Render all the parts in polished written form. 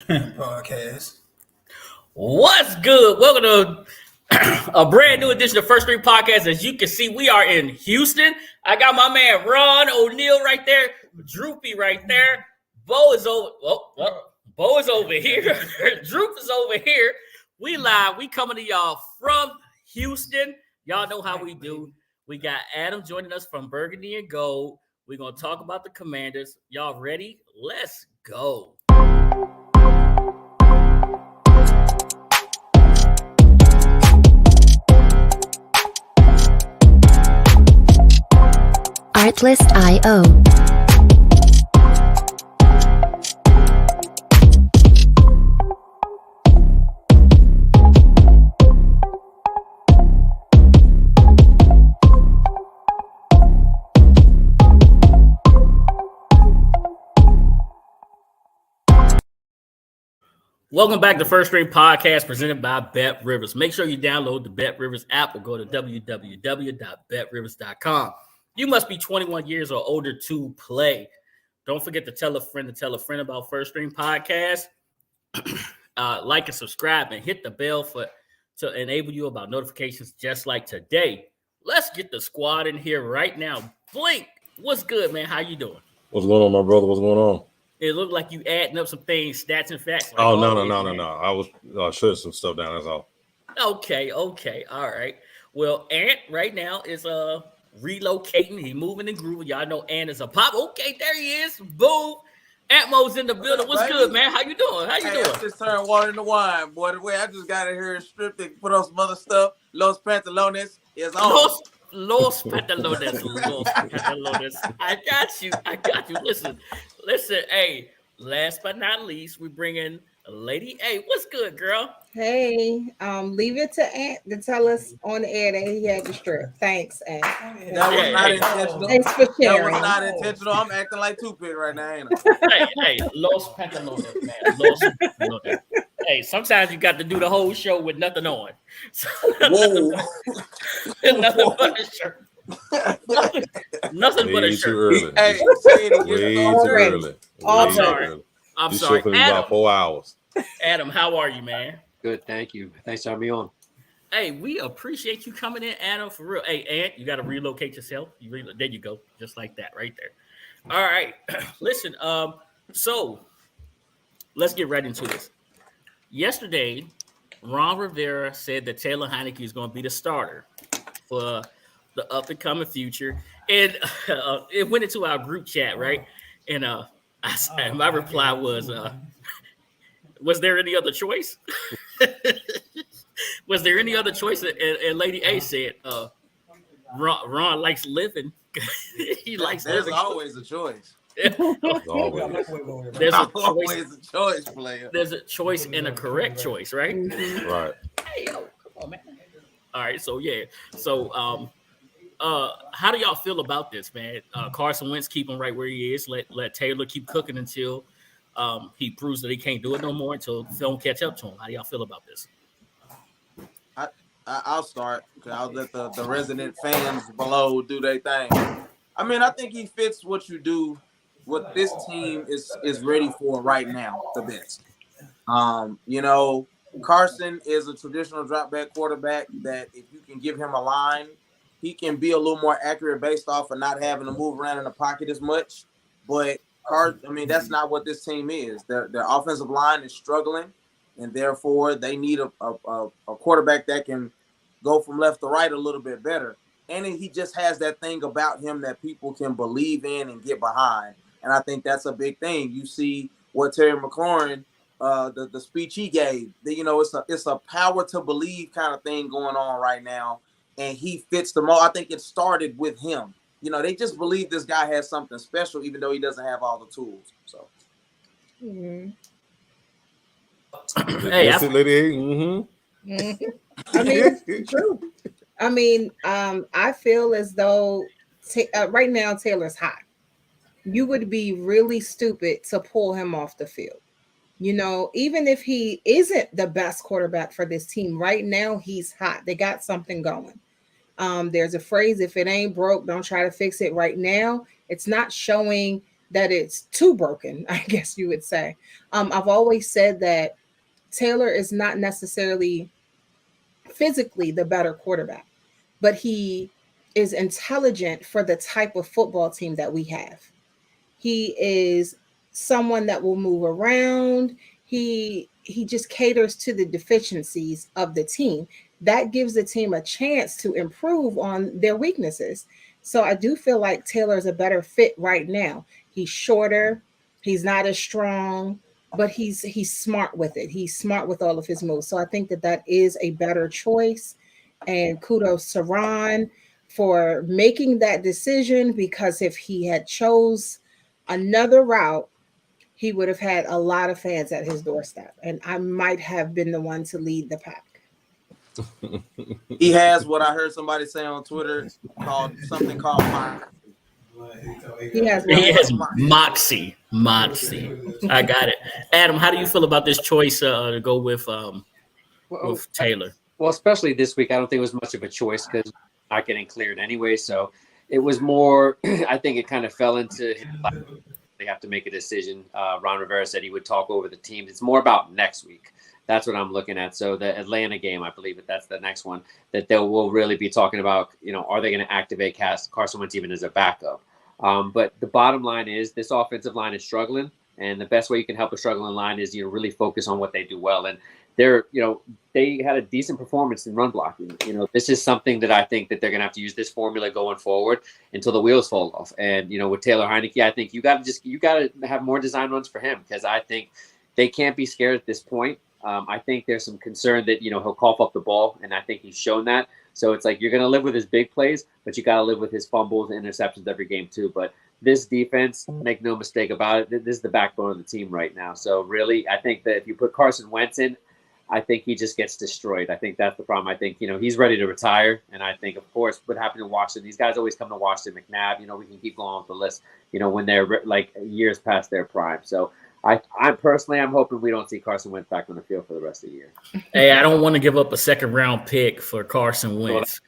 podcast. What's good? Welcome to a brand new edition of First Street Podcast. As you can see, we are in Houston. I got my man Ron O'Neal right there, Droopy right there. Bo is over. Bo is over here. Droop is over here. We live. We coming to y'all from Houston. Y'all know how we do. We got Adam joining us from Burgundy and Gold. We're gonna talk about the Commanders. Y'all ready? Let's go. Artlist.io. Welcome back to First String Podcast presented by Bet Rivers. Make sure you download the Bet Rivers app or go to www.betrivers.com. You must be 21 years or older to play. Don't forget to tell a friend about First String Podcast. Like and subscribe and hit the bell to enable you about notifications just like today. Let's get the squad in here right now. Blink, what's good, man? How you doing? What's going on, my brother? What's going on? It looked like you adding up some things, stats and facts. Like no. I was shutting some stuff down. That's all. Okay. All right. Well, Ant right now is relocating. He moving and grooving. Y'all know Ant is a pop. Okay, there he is. Boom. Antmo's in the building. What's good, man? How you doing? I just turned water into wine, boy. The way I just got in here and stripped it, put on some other stuff. Los Pantalones is on. Los Pantalones. I got you. Listen. Hey, last but not least, we bring in Lady A. What's good, girl? Hey, leave it to Ant to tell us on the air that he had the strip. Thanks, Ant. That was not intentional. Thanks for sharing. That was not intentional. I'm acting like Toothpick right now, ain't I? Hey, Los Pantalones, man. Los Pantalones. Hey, sometimes you got to do the whole show with nothing on. Whoa. Nothing but a shirt. Nothing but a shirt. Hey, way too early. I'm sorry. About 4 hours. Adam, how are you, man? Good, thank you. Thanks for having me on. Hey, we appreciate you coming in, Adam, for real. Hey, Ant, you got to relocate yourself. There you go, just like that, right there. All right, listen. So let's get right into this. Yesterday, Ron Rivera said that Taylor Heineke is going to be the starter for the up and coming future, and it went into our group chat, right? And my reply was there any other choice? Was there any other choice? And Lady A said, Ron likes living. There's always a choice. There's always a choice, player. There's a choice and a correct choice, right? Right. Hey, yo, come on, man. All right, so yeah. So how do y'all feel about this, man? Carson Wentz keep him right where he is. Let Taylor keep cooking until he proves that he can't do it no more, until film catch up to him. How do y'all feel about this? I'll start. I'll let the resident fans below do their thing. I mean, I think he fits what you do, what this team is ready for right now, the best. Carson is a traditional drop back quarterback that if you can give him a line, he can be a little more accurate based off of not having to move around in the pocket as much. But that's not what this team is. Their offensive line is struggling, and therefore they need a quarterback that can go from left to right a little bit better. And he just has that thing about him that people can believe in and get behind. And I think that's a big thing. You see what Terry McLaurin, the speech he gave, it's a power to believe kind of thing going on right now. And he fits the mold. I think it started with him. They just believe this guy has something special, even though he doesn't have all the tools. So. Mm-hmm. Hey, that's it, Lady. I mean, it's true. I mean, I feel as though right now Taylor's hot. You would be really stupid to pull him off the field. Even if he isn't the best quarterback for this team right now, he's hot. They got something going. There's a phrase, if it ain't broke, don't try to fix it right now. It's not showing that it's too broken, I guess you would say. I've always said that Taylor is not necessarily physically the better quarterback, but he is intelligent for the type of football team that we have. He is someone that will move around. He just caters to the deficiencies of the team. That gives the team a chance to improve on their weaknesses. So I do feel like Taylor is a better fit right now. He's shorter, he's not as strong, but he's smart with it. He's smart with all of his moves. So I think that is a better choice. And kudos to Ron for making that decision, because if he had chose another route, he would have had a lot of fans at his doorstep, and I might have been the one to lead the pack. He has what I heard somebody say on Twitter called moxie. He has moxie. I got it. Adam, how do you feel about this choice to go with Taylor? Well, especially this week, I don't think it was much of a choice because not getting cleared anyway. So it was more, I think it kind of fell into they have to make a decision. Ron Rivera said he would talk over the team. It's more about next week. That's what I'm looking at. So the Atlanta game, I believe that's the next one that will really be talking about, are they going to activate Carson Wentz even as a backup? But the bottom line is this offensive line is struggling. And the best way you can help a struggling line is, really focus on what they do well. And they had a decent performance in run blocking. This is something that I think that they're going to have to use this formula going forward until the wheels fall off. And, with Taylor Heineke, I think you got to have more design runs for him, because I think they can't be scared at this point. I think there's some concern that, he'll cough up the ball, and I think he's shown that. So it's like you're going to live with his big plays, but you got to live with his fumbles and interceptions every game too. But this defense, make no mistake about it, this is the backbone of the team right now. So really, I think that if you put Carson Wentz in, I think he just gets destroyed. I think that's the problem. I think, he's ready to retire. And I think, of course, what happened in Washington, these guys always come to Washington, McNabb, we can keep going with the list, when they're like years past their prime. So I'm hoping we don't see Carson Wentz back on the field for the rest of the year. Hey, I don't want to give up a second round pick for Carson Wentz.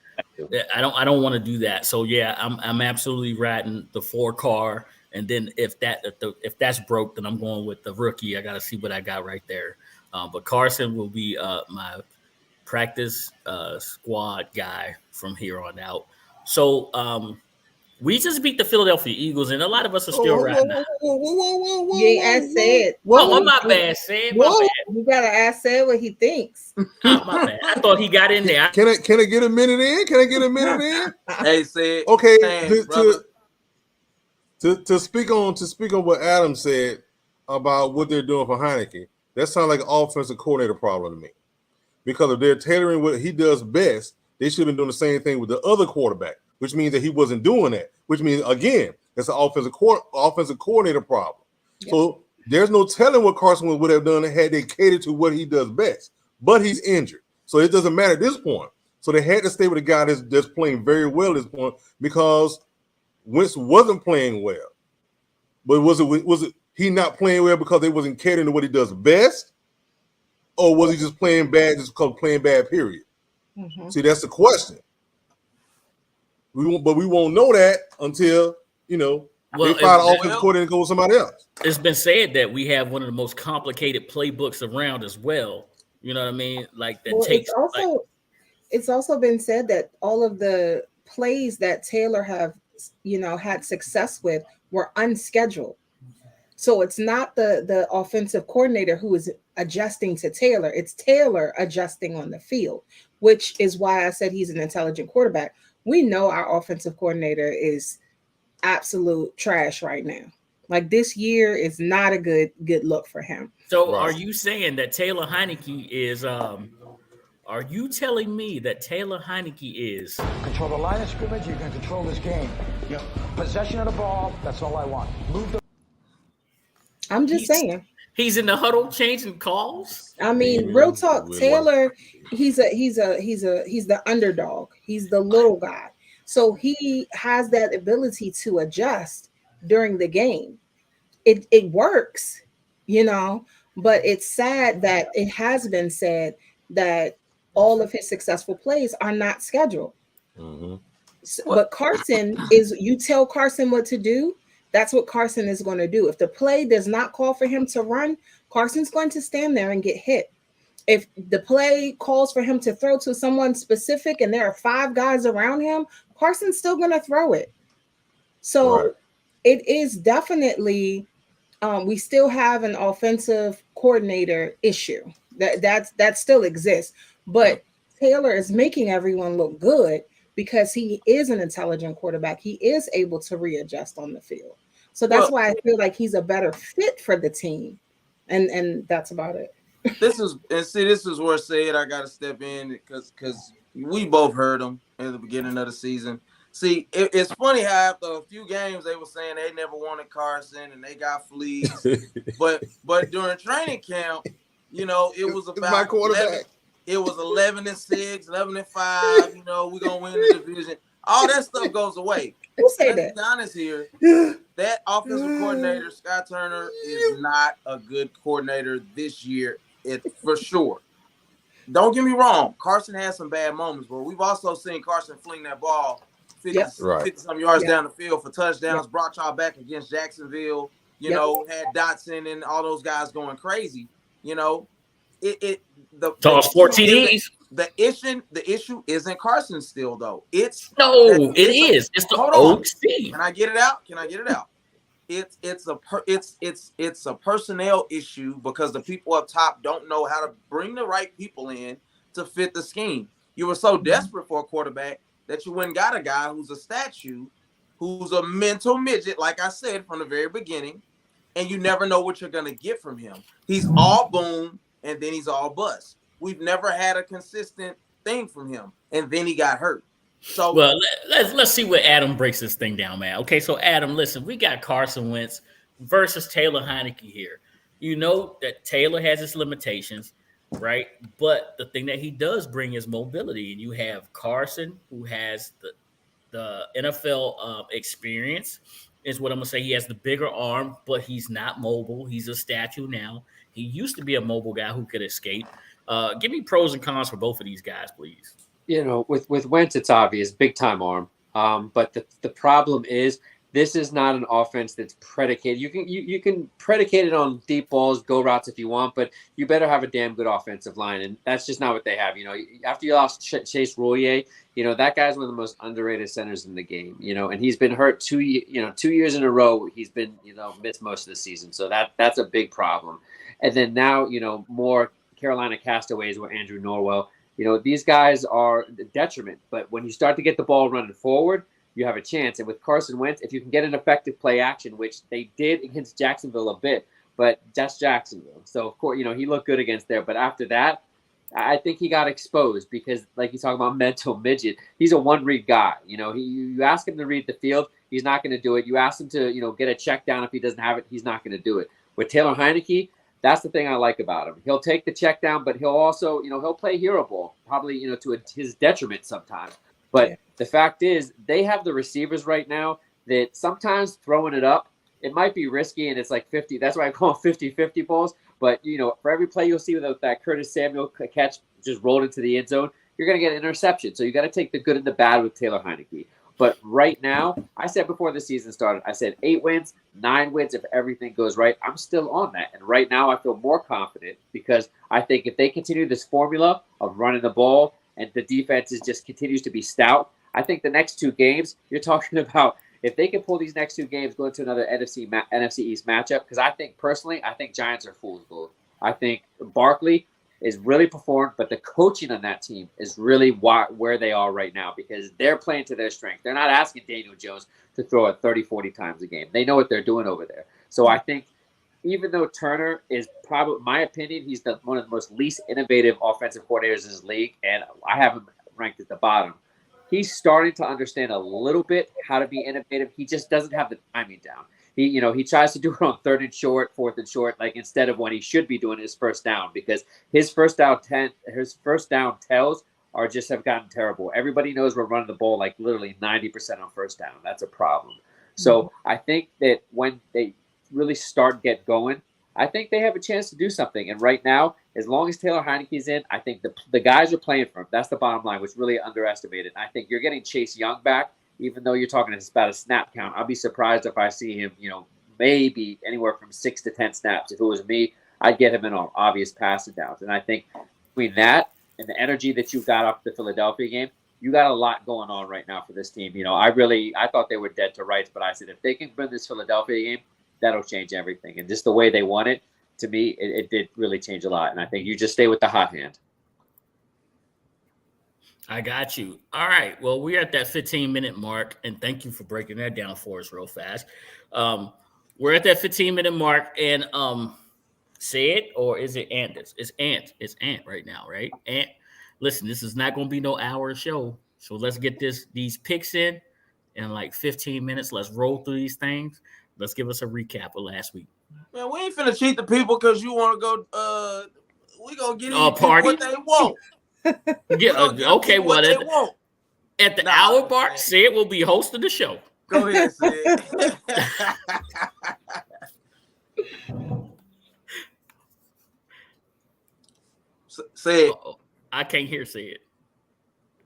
I don't want to do that. So yeah, I'm absolutely riding the 4-car. And then if that's broke, then I'm going with the rookie. I got to see what I got right there. But Carson will be my practice squad guy from here on out. So we just beat the Philadelphia Eagles, and a lot of us are still riding. You ain't asked Sid. My bad, Sid. My bad. You gotta ask Sid what he thinks. My bad. I thought he got in there. Can I get a minute in? Hey, Sid. Okay. Brother. To speak on what Adam said about what they're doing for Heineke, that sounds like an offensive coordinator problem to me. Because if they're tailoring what he does best, they should have been doing the same thing with the other quarterback, which means that he wasn't doing that, which means, again, that's an offensive coordinator problem. Yep. So there's no telling what Carson would have done had they catered to what he does best. But he's injured. So it doesn't matter at this point. So they had to stay with a guy that's playing very well at this point, because Wentz wasn't playing well. But was it he not playing well because they wasn't catering to what he does best? Or was he just playing bad just because playing bad, period? Mm-hmm. See, that's the question. We won't know that until, they find an offensive coordinator and go with somebody else. It's been said that we have one of the most complicated playbooks around as well. You know what I mean? Like that takes. It's also been said that all of the plays that Taylor have, had success with were unscheduled. So it's not the offensive coordinator who is adjusting to Taylor. It's Taylor adjusting on the field, which is why I said he's an intelligent quarterback. We know our offensive coordinator is absolute trash right now. Like, this year is not a good look for him. So Are you saying that Taylor Heineke is are you telling me that Taylor Heineke is control the line of scrimmage, you're going to control this game. Yep. Possession of the ball, that's all I want. I'm just saying. He's in the huddle changing calls. I mean, real talk, Taylor, he's the underdog. He's the little guy. So he has that ability to adjust during the game. It works, but it's sad that it has been said that all of his successful plays are not scheduled. Mm-hmm. But Carson you tell Carson what to do, That's what Carson is going to do. If the play does not call for him to run, Carson's going to stand there and get hit. If the play calls for him to throw to someone specific and there are 5 guys around him, Carson's still going to throw it. So it is definitely, we still have an offensive coordinator issue that still exists, but Taylor is making everyone look good because he is an intelligent quarterback. He is able to readjust on the field. So that's why I feel like he's a better fit for the team. And that's about it. This is where I got to step in because we both heard him at the beginning of the season. See, it's funny how after a few games they were saying they never wanted Carson and they got fleas, but during training camp, it was about my quarterback. It was 11-6, 11-5. We're gonna win the division. All that stuff goes away. Who say Let's that? be honest here. That offensive coordinator, Scott Turner, is not a good coordinator this year. For sure. Don't get me wrong. Carson has some bad moments, but we've also seen Carson fling that ball 50-some yards down the field for touchdowns. Brought y'all back against Jacksonville. Had Dotson and all those guys going crazy. Toss 4 TDs. The issue isn't Carson still though. It's the OC. Can I get it out? It's a personnel issue because the people up top don't know how to bring the right people in to fit the scheme. You were so desperate for a quarterback that you went and got a guy who's a statue, who's a mental midget, like I said from the very beginning, and you never know what you're gonna get from him. He's all boom and then he's all bust. We've never had a consistent thing from him, and then he got hurt. So let's see what Adam breaks this thing down, man. Okay, so Adam, listen, we got Carson Wentz versus Taylor Heineke here. You know that Taylor has his limitations, right? But the thing that he does bring is mobility, and you have Carson, who has the NFL experience. Is what I'm gonna say. He has the bigger arm, but he's not mobile. He's a statue now. He used to be a mobile guy who could escape. Give me pros and cons for both of these guys, please. With Wentz, it's obvious, big time arm. But the problem is this is not an offense that's predicated. You can predicate it on deep balls, go routes if you want, but you better have a damn good offensive line, and that's just not what they have. After you lost Chase Roullier, that guy's one of the most underrated centers in the game. And he's been hurt 2 years in a row. He's been missed most of the season, so that's a big problem. And then now more Carolina castaways with Andrew Norwell. These guys are a detriment, but when you start to get the ball running forward, you have a chance. And with Carson Wentz, if you can get an effective play action, which they did against Jacksonville a bit, but that's Jacksonville. So, of course, he looked good against there. But after that, I think he got exposed because, like you talk about mental midget, he's a one-read guy. You ask him to read the field, he's not going to do it. You ask him to, get a check down if he doesn't have it, he's not going to do it. With Taylor Heineke, that's the thing I like about him. He'll take the check down, but he'll also, he'll play hero ball, probably, to his detriment sometimes. But the fact is, they have the receivers right now that sometimes throwing it up, it might be risky, and it's like 50. That's why I call them 50-50 balls. But, for every play you'll see with that Curtis Samuel catch just rolled into the end zone, you're going to get an interception. So you got to take the good and the bad with Taylor Heineke. But right now, I said before the season started, I said 8 wins, 9 wins if everything goes right. I'm still on that. And right now I feel more confident because I think if they continue this formula of running the ball and the defense just continues to be stout, I think the next 2 games, you're talking about if they can pull these next 2 games, go into another NFC East matchup, because I think Giants are fool's gold. I think Barkley is really performed, but the coaching on that team is really where they are right now because they're playing to their strength. They're not asking Daniel Jones to throw it 30, 40 times a game. They know what they're doing over there. So I think even though Turner is probably, in my opinion, he's one of the most least innovative offensive coordinators in this league, and I have him ranked at the bottom. He's starting to understand a little bit how to be innovative. He just doesn't have the timing down. He tries to do it on 3rd and short, 4th and short, like instead of when he should be doing his first down, because his first down tells are just have gotten terrible. Everybody knows we're running the ball like literally 90% on first down. That's a problem. So I think that when they really get going, I think they have a chance to do something. And right now, as long as Taylor Heineke's in, I think the guys are playing for him. That's the bottom line, which really underestimated. I think you're getting Chase Young back. even though you're talking about a snap count, I'll be surprised if I see him, maybe anywhere from 6 to 10 snaps. If it was me, I'd get him in on obvious passing downs. And I think between that and the energy that you got off the Philadelphia game, you got a lot going on right now for this team. I thought they were dead to rights, but I said if they can win this Philadelphia game, that'll change everything. And just the way they won it, to me, it did really change a lot. And I think you just stay with the hot hand. I got you. All right. Well, we're at that 15-minute mark, and thank you for breaking that down for us real fast. We're at that 15-minute mark, and say it, or is it Ant? It's Ant. It's Ant right now, right? Ant. Listen, this is not going to be no hour show, so let's get these picks in like 15 minutes. Let's roll through these things. Let's give us a recap of last week. Man, we ain't finna cheat the people because you want to go. We gonna get party? what they want. Yeah. Okay. Well, they want. At the hour mark, Sid will be hosting the show. Go ahead, Sid. Sid. I can't hear Sid.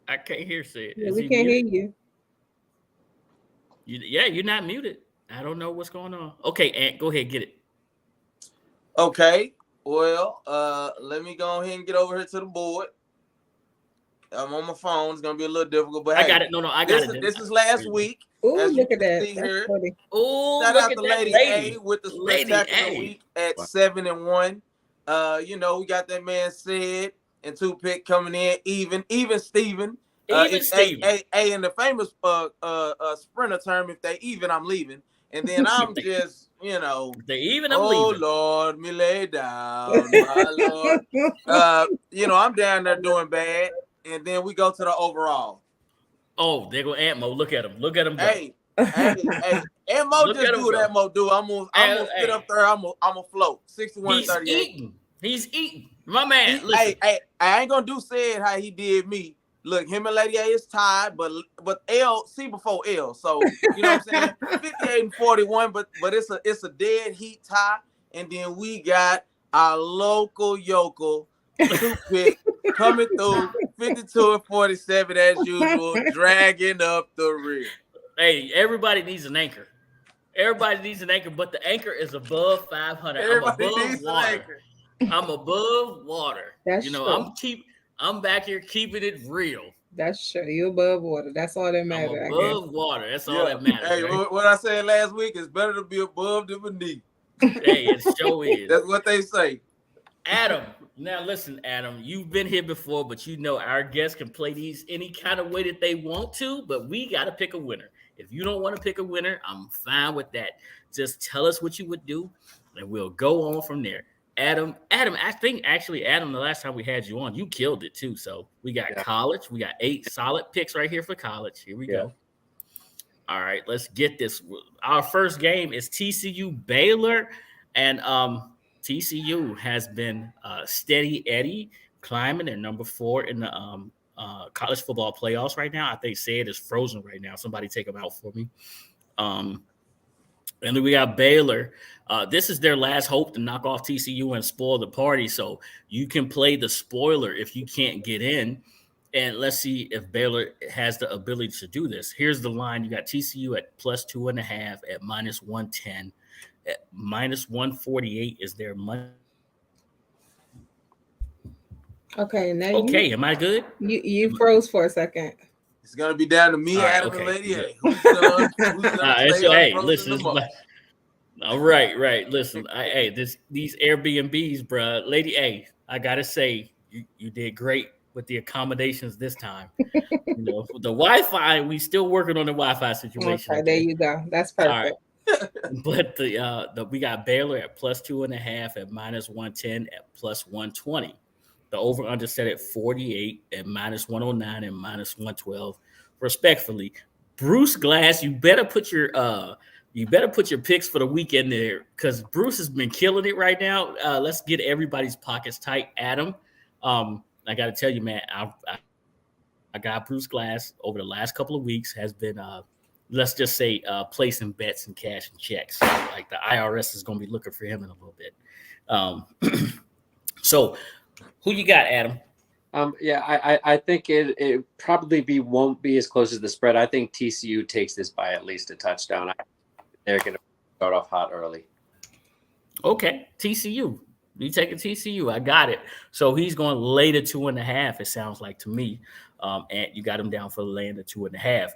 I can't hear Sid. Yeah, we can't hear you. You're not muted. I don't know what's going on. Okay, Ant, go ahead, get it. Okay. Well, let me go ahead and get over here to the board. I'm on my phone. It's gonna be a little difficult, but I got it. No, I got it. This is last week. Oh, look at that. Oh, shout out to Lady A with the spectacular week at 7-1. We got that man Sid and 2-pick coming in even Steven. A in the famous sprinter term, if they even, I'm leaving. And then I'm just, they even, I'm leaving. Oh Lord, me lay down, my Lord. I'm down there doing bad. And then we go to the overall. Oh, there go Ant Mo. Look at him. Look at him go. Hey. Ant Mo just do what Ant Mo do. I'm gonna sit up there. I'm gonna float. 61-38. He's eating. My man. Listen. Hey, I ain't gonna do Sid how he did me. Look, him and Lady A is tied, but L C before L. So you know what I'm saying? 58-41, but it's a dead heat tie. And then we got our local yokel 2-pick coming through 52-47 as usual, dragging up the rear. Hey, everybody needs an anchor. Everybody needs an anchor, but the anchor is above 500. Everybody I'm above needs water. an anchor. I'm above water. That's true. I'm back here keeping it real. That's true. You're above water. That's all that matters. I'm above water. That's all that matters. Hey, right? What I said last week is better to be above than beneath. Hey, it sure is. That's what they say. Adam, now listen, Adam, you've been here before, but our guests can play these any kind of way that they want to, but we got to pick a winner. If you don't want to pick a winner, I'm fine with that. Just tell us what you would do, and we'll go on from there. Adam, I think actually, Adam, the last time we had you on, you killed it too. So we got college. We got 8 solid picks right here for college. Here we go. All right, let's get this. Our first game is TCU Baylor, and TCU has been steady Eddie climbing at number 4 in the college football playoffs right now. I think Sid is frozen right now. Somebody take him out for me. And then we got Baylor. This is their last hope to knock off TCU and spoil the party. So you can play the spoiler if you can't get in. And let's see if Baylor has the ability to do this. Here's the line. You got TCU at +2.5 at -110. At -148 is their money. Okay, now am I good? You froze for a second. It's gonna be down to me, Adam, and Lady A. Listen. All right. Listen, these Airbnbs, bro. Lady A, I gotta say, you did great with the accommodations this time. The Wi-Fi, we still working on the Wi-Fi situation. Okay, there you go. That's perfect. But we got Baylor at +2.5 at -110 at +120. The over-under set at 48 at -109 and -112, respectfully. Bruce Glass, you better put your picks for the weekend there because Bruce has been killing it right now. Let's get everybody's pockets tight. Adam, I got to tell you, man, I got Bruce Glass over the last couple of weeks has been, let's just say, placing bets and cash and checks. Like the IRS is going to be looking for him in a little bit. So who you got, Adam? I think it probably won't be as close as the spread. I think TCU takes this by at least a touchdown. They're going to start off hot early. Okay, TCU. You taking TCU? I got it. So he's going later 2.5. It sounds like to me, and you got him down for laying the 2.5.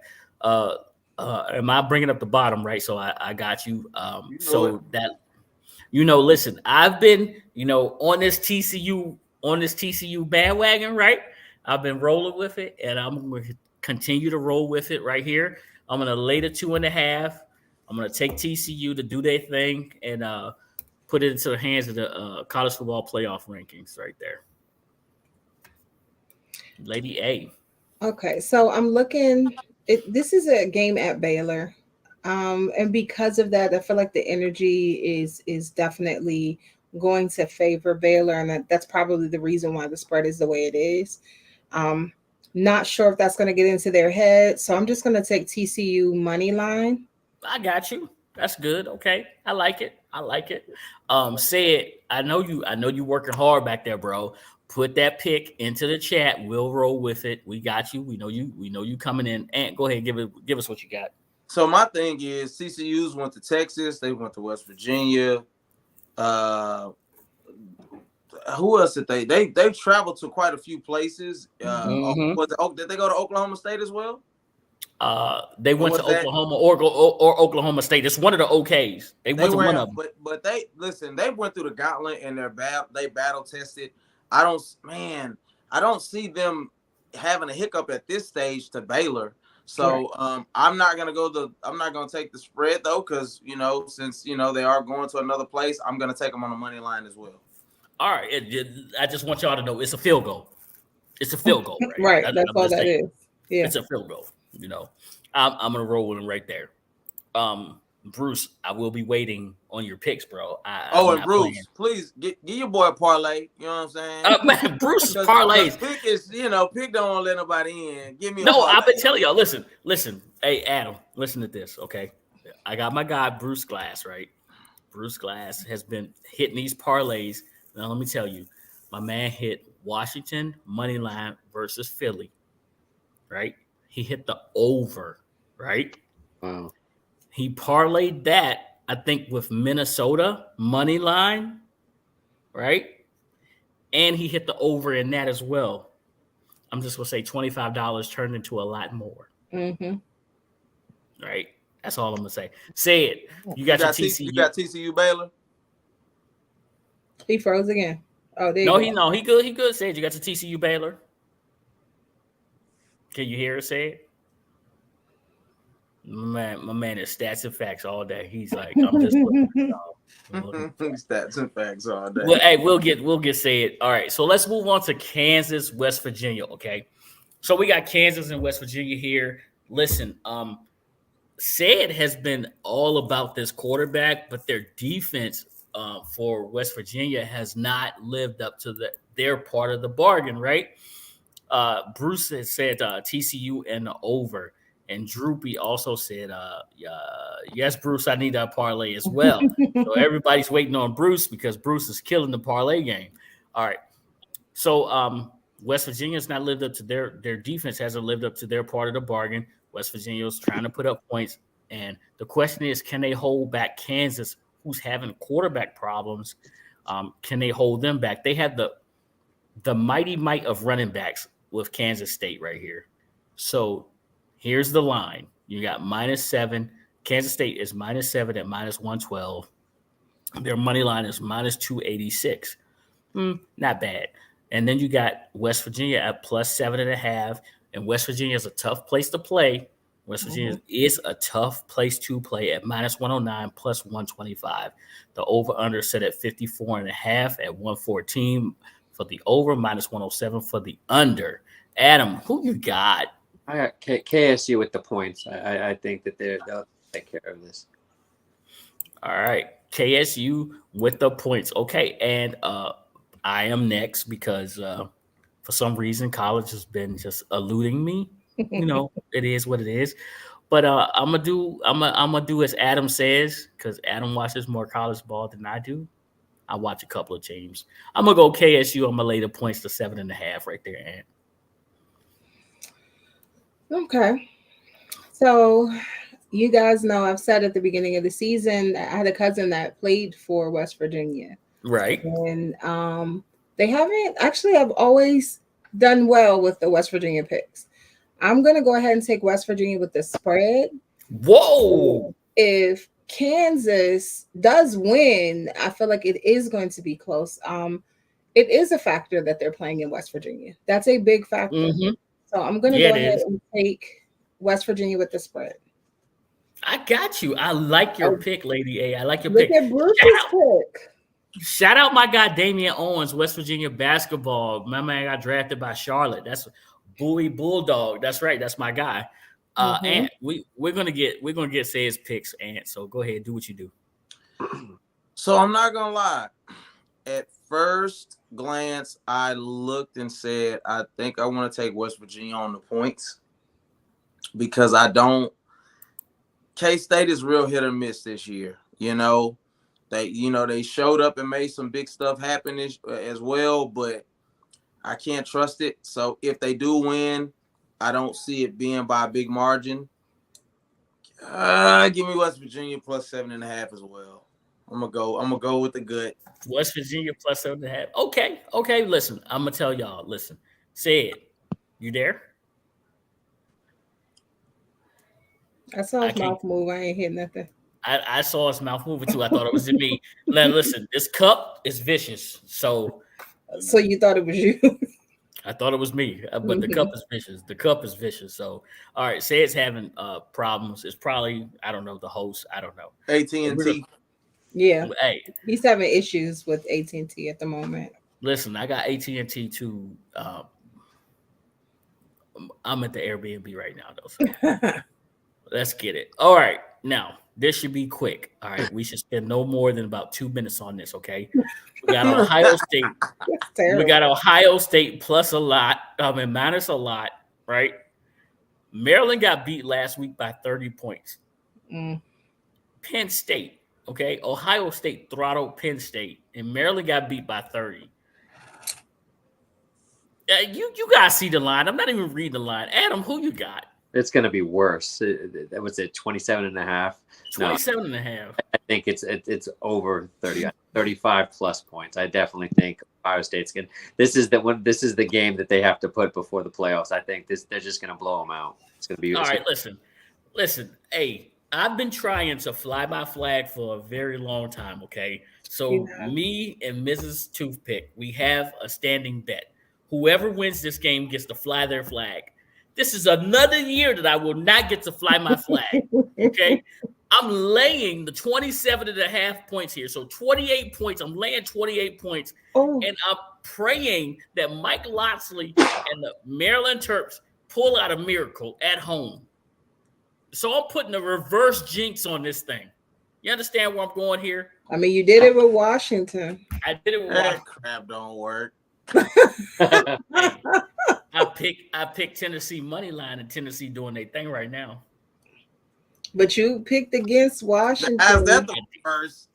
Am I bringing up the bottom right? So I got you. Listen, I've been on this TCU bandwagon, right? I've been rolling with it, and I'm going to continue to roll with it right here. I'm going to lay the 2.5. I'm going to take TCU to do their thing and put it into the hands of the college football playoff rankings right there. Lady A. Okay, so I'm looking. This is a game at Baylor, and because of that, I feel like the energy is definitely going to favor Baylor, and that's probably the reason why the spread is the way it is. Not sure if that's going to get into their head, so I'm just going to take TCU money line. I got you. That's good. Okay, I like it. Said, I know you working hard back there, bro. Put that pick into the chat. We'll roll with it. We got you. We know you coming in. And go ahead, give us what you got. So my thing is TCU's went to Texas. They went to West Virginia. Who else did they traveled to quite a few places. Did they go to Oklahoma State as well? They went to Oklahoma or Oklahoma State. It's one of the OKs. They went to one of them. But they went through the gauntlet and they battle tested. I don't see them having a hiccup at this stage to Baylor. So I'm not gonna take the spread though, because since they are going to another place, I'm gonna take them on the money line as well. All right, I just want y'all to know it's a field goal. It's a field goal, right? That's all that is. Yeah, it's a field goal. I'm gonna roll with him right there. Bruce, I will be waiting on your picks, bro. And Bruce, please give your boy a parlay. You know what I'm saying? Man, Bruce's parlays. Pick is, pick don't want to let nobody in. Give me. I've been telling y'all. Listen. Hey, Adam, listen to this. Okay, I got my guy Bruce Glass, right? Bruce Glass has been hitting these parlays. Now let me tell you, my man hit Washington money line versus Philly, right? He hit the over, right? Wow. He parlayed that, I think, with Minnesota money line, right? And he hit the over in that as well. I'm just going to say $25 turned into a lot more. Mm-hmm. Right? That's all I'm going to say. Say it. You got your TCU. You got TCU Baylor? He froze again. Oh, there you go. He good. He good. Say it. You got your TCU Baylor? Can you hear it? Say it. My man is stats and facts all day. He's like, I'm just stats and facts all day. Well, hey, we'll get say it. All right, so let's move on to Kansas, West Virginia. Okay, so we got Kansas and West Virginia here. Listen, Said has been all about this quarterback, but their defense for West Virginia has not lived up to their part of the bargain, right? Bruce has said TCU and the over. And Droopy also said, yes, Bruce, I need that parlay as well. So everybody's waiting on Bruce because Bruce is killing the parlay game. All right. So West Virginia's not lived up to their defense hasn't lived up to their part of the bargain. West Virginia's trying to put up points. And the question is, can they hold back Kansas, who's having quarterback problems? Can they hold them back? They have the mighty might of running backs with Kansas State right here. So here's the line. You got -7. Kansas State is -7 at -112. Their money line is -286. Not bad. And then you got West Virginia at +7.5. And West Virginia is a tough place to play. West Virginia is a tough place to play at -109 +125. The over-under set at 54.5 at 114 for the over, -107 for the under. Adam, who you got? I got KSU with the points. I think that they'll take care of this. All right. KSU with the points. Okay. And I am next because for some reason college has been just eluding me. It is what it is. But I'm gonna do as Adam says, because Adam watches more college ball than I do. I watch a couple of teams. I'm gonna go KSU. I'm gonna lay the points to 7.5 right there, Ant. Okay. So you guys know I've said at the beginning of the season that I had a cousin that played for West Virginia. Right. And they haven't actually have always done well with the West Virginia picks. I'm gonna go ahead and take West Virginia with the spread. Whoa. If Kansas does win, I feel like it is going to be close. It is a factor that they're playing in West Virginia. That's a big factor. Mm-hmm. So I'm going to go ahead and take West Virginia with the spread. I got you. I like your pick, Lady A. I like your Look pick. at Bruce's pick. Shout out my guy Damian Owens, West Virginia basketball. My man got drafted by Charlotte. That's Bowie Bulldog. That's right. That's my guy. And we're gonna get Say's picks, Ant. So go ahead, do what you do. So I'm not gonna lie. At first glance, I looked and said, I think I want to take West Virginia on the points because K-State is real hit or miss this year. They showed up and made some big stuff happen as well, but I can't trust it. So if they do win, I don't see it being by a big margin. Give me West Virginia plus 7.5 as well. I'm gonna go with the gut. West Virginia plus 7.5. Okay. Listen, I'm gonna tell y'all. Listen, Sid, you there? I saw his mouth move. I ain't hit nothing. I saw his mouth moving too. I thought it was in me. Now listen, this cup is vicious. So you thought it was you? I thought it was me, but the cup is vicious. The cup is vicious. So all right, Say's having problems. It's probably, I don't know, the host. I don't know. AT&T. Yeah. Hey, he's having issues with AT&T at the moment. Listen, I got AT&T too. I'm at the Airbnb right now, though. So let's get it. All right. Now, this should be quick. All right. We should spend no more than about 2 minutes on this, okay? We got Ohio State. We got Ohio State plus a lot. Minus a lot, right? Maryland got beat last week by 30 points. Penn State. Okay, Ohio State throttled Penn State, and Maryland got beat by 30. You guys see the line. I'm not even reading the line. Adam, who you got? It's going to be worse. That was it, 27.5. 27.5. I think it's over 30, 35 plus points. I definitely think Ohio State's going. This is the game that they have to put before the playoffs. I think they're just going to blow them out. It's going to be all right. Listen. Hey, I've been trying to fly my flag for a very long time, okay? So me and Mrs. Toothpick, we have a standing bet. Whoever wins this game gets to fly their flag. This is another year that I will not get to fly my flag, okay? I'm laying the 27.5 points here. So 28 points. I'm laying 28 points. And I'm praying that Mike Locksley and the Maryland Terps pull out a miracle at home. So I'm putting a reverse jinx on this thing. You understand where I'm going here? I mean, you did it with Washington. I did it with Washington. That crap don't work. I picked Tennessee money line, and Tennessee doing their thing right now. But you picked against Washington. How's that the first?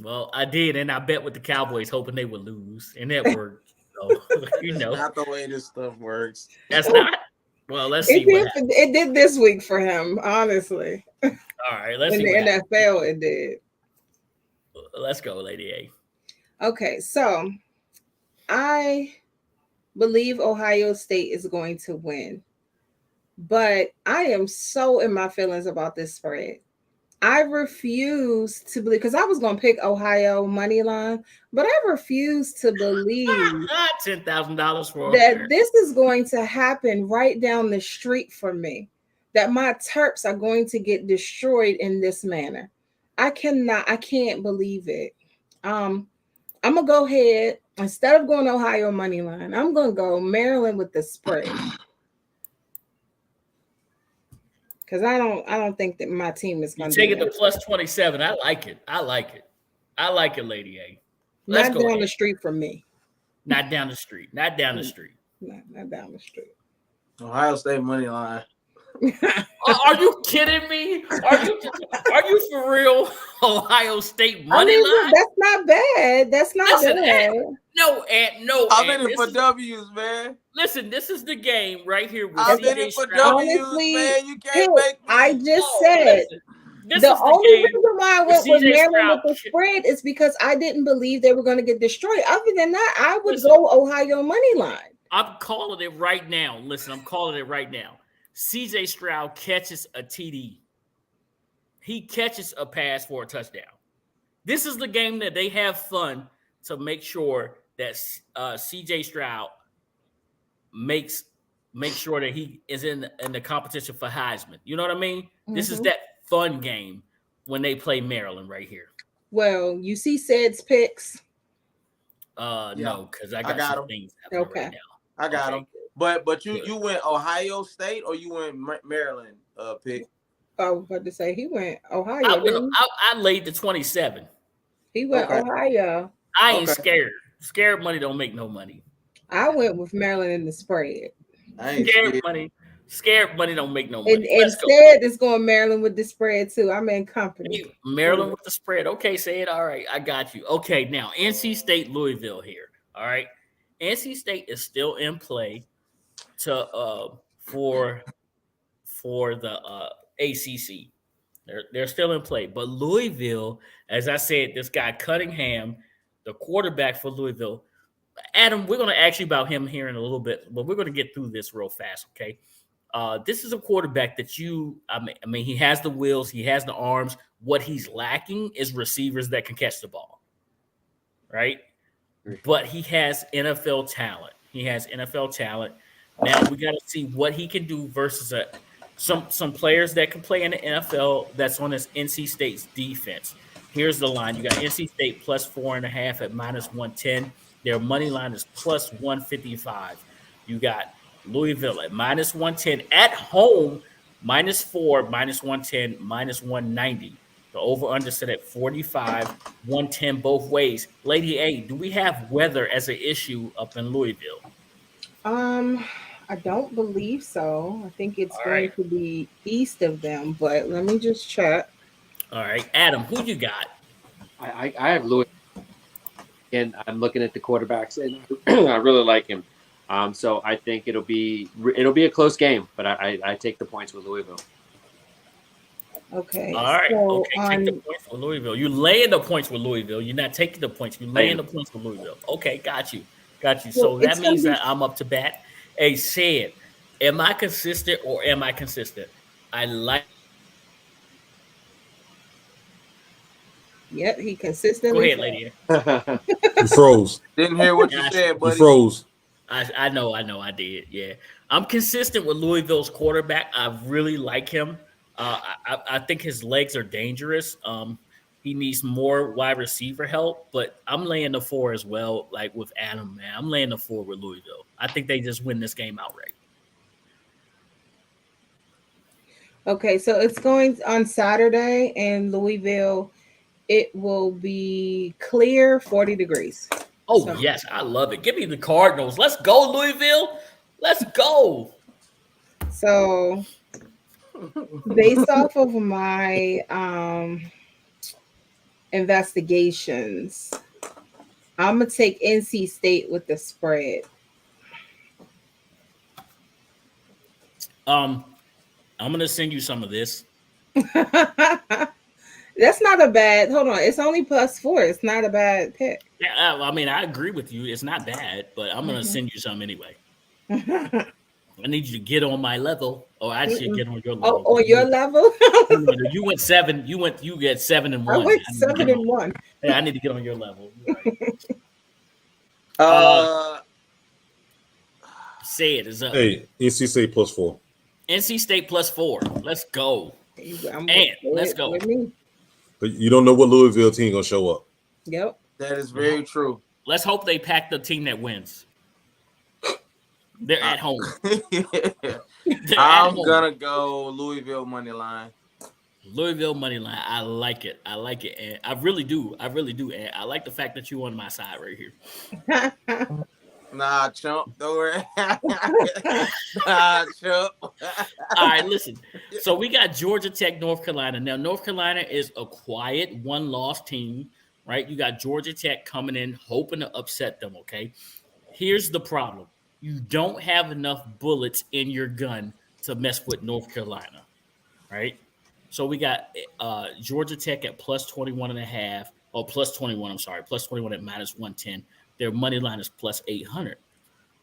Well, I did, and I bet with the Cowboys, hoping they would lose, and that worked. So, not the way this stuff works. That's not. Well, let's see. It did this week for him, honestly. All right, let's see. In the NFL, it did. Let's go, Lady A. Okay, so I believe Ohio State is going to win, but I am so in my feelings about this spread. I refuse to believe, because I was going to pick Ohio money line, but I refuse to believe $10,000 for that this is going to happen right down the street from me, that my Terps are going to get destroyed in this manner. I can't believe it. I'm going to go ahead, instead of going Ohio money line, I'm going to go Maryland with the spread. Because I don't think that my team is going to take it to plus 27. I like it. I like it, Lady A. Let's go down the street from me. Not down the street. Not down the street. Not down the street. Ohio State money line. Are you kidding me? Are you for real? Ohio State money line? That's not bad. That's not Listen, bad. no. I'm in it for W's, man. Listen, this is the game right here with I'm in CJ it for Stroud. W's, Honestly, man. You can't make me. I just No, said listen, this the is the only game reason why I where went with CJ Maryland Stroud. with the spread is because I didn't believe they were going to get destroyed. Other than that, I would Listen. go Ohio money line. I'm calling it right now. Listen, I'm calling it right now. CJ Stroud catches a TD. He catches a pass for a touchdown. This is the game that they have fun to make sure that CJ Stroud make sure that he is in the competition for Heisman. You know what I mean? Mm-hmm. This is that fun game when they play Maryland right here. Well, you see Ced's picks. No, because I got some things happening right now. I got him. But you went Ohio State or you went Maryland pick? I was about to say he went Ohio. I laid the 27. He went Ohio. I ain't scared. Scared money don't make no money. I went with Maryland in the spread. Scared money don't make no money. And instead, it's going Maryland with the spread too. I'm in company. Maryland with the spread. Okay, say it. All right, I got you. Okay, now NC State, Louisville here. All right, NC State is still in play for the ACC. They're still in play, but Louisville, as I said, this guy Cunningham, the quarterback for Louisville. Adam, we're going to ask you about him here in a little bit, but we're going to get through this real fast, okay? This is a quarterback that I mean, he has the wheels, he has the arms. What he's lacking is receivers that can catch the ball, right? But he has NFL talent. Now we got to see what he can do versus some players that can play in the NFL that's on this NC State's defense. Here's the line. You got NC State plus 4.5 at minus 110. Their money line is plus 155. You got Louisville at minus 110 at home, minus 4, minus 110, minus 190. The over-under set at 45, 110 both ways. Lady A, do we have weather as an issue up in Louisville? I don't believe so. I think it's going to be east of them, but let me just check. All right, Adam, who you got? I have Louisville, and I'm looking at the quarterbacks, and I really like him. So I think it'll be a close game, but I take the points with Louisville. Okay. All right. So take the points for Louisville. You're laying the points with Louisville. You're not taking the points. You're laying the points for Louisville. Okay, got you. So that means that I'm up to bat. Hey, Sid, am I consistent or am I consistent? I like. Yep, he consistently. Go ahead, lady. You froze. Didn't hear what you said, buddy. You froze. I know, I did. Yeah, I'm consistent with Louisville's quarterback. I really like him. I think his legs are dangerous. He needs more wide receiver help, but I'm laying the 4 as well. Like with Adam, man, I'm laying the 4 with Louisville. I think they just win this game outright. Okay, so it's going on Saturday in Louisville. It will be clear, 40 degrees. Oh, yes, I love it. Give me the Cardinals. Let's go, Louisville. Let's go. So, based off of my investigations, I'm going to take NC State with the spread. I'm going to send you some of this. That's not a bad. Hold on, it's only plus 4. It's not a bad pick. Yeah, I mean, I agree with you. It's not bad, but I'm going to send you some anyway. I need you to get on my level, or I should get on your level. Oh, on your level? You went 7. You get 7 and 1. I went 7 and 1. Yeah, I need to get on your level. Right. Say it is up. Hey, NC State plus 4. NC State plus 4. Let's go. Let's go. But you don't know what Louisville team gonna show up. Yep. That is very true. Let's hope they pack the team that wins. They're at home. I'm gonna go Louisville money line. Louisville money line. I like it. And I really do. And I like the fact that you're on my side right here. Nah, chump. Don't worry. Nah, chump. All right, listen. So we got Georgia Tech, North Carolina. Now, North Carolina is a quiet one-loss team, right? You got Georgia Tech coming in, hoping to upset them, okay? Here's the problem. You don't have enough bullets in your gun to mess with North Carolina, right? So we got Georgia Tech at plus 21.5, or plus 21, I'm sorry, plus 21 at minus 110. Their money line is plus 800.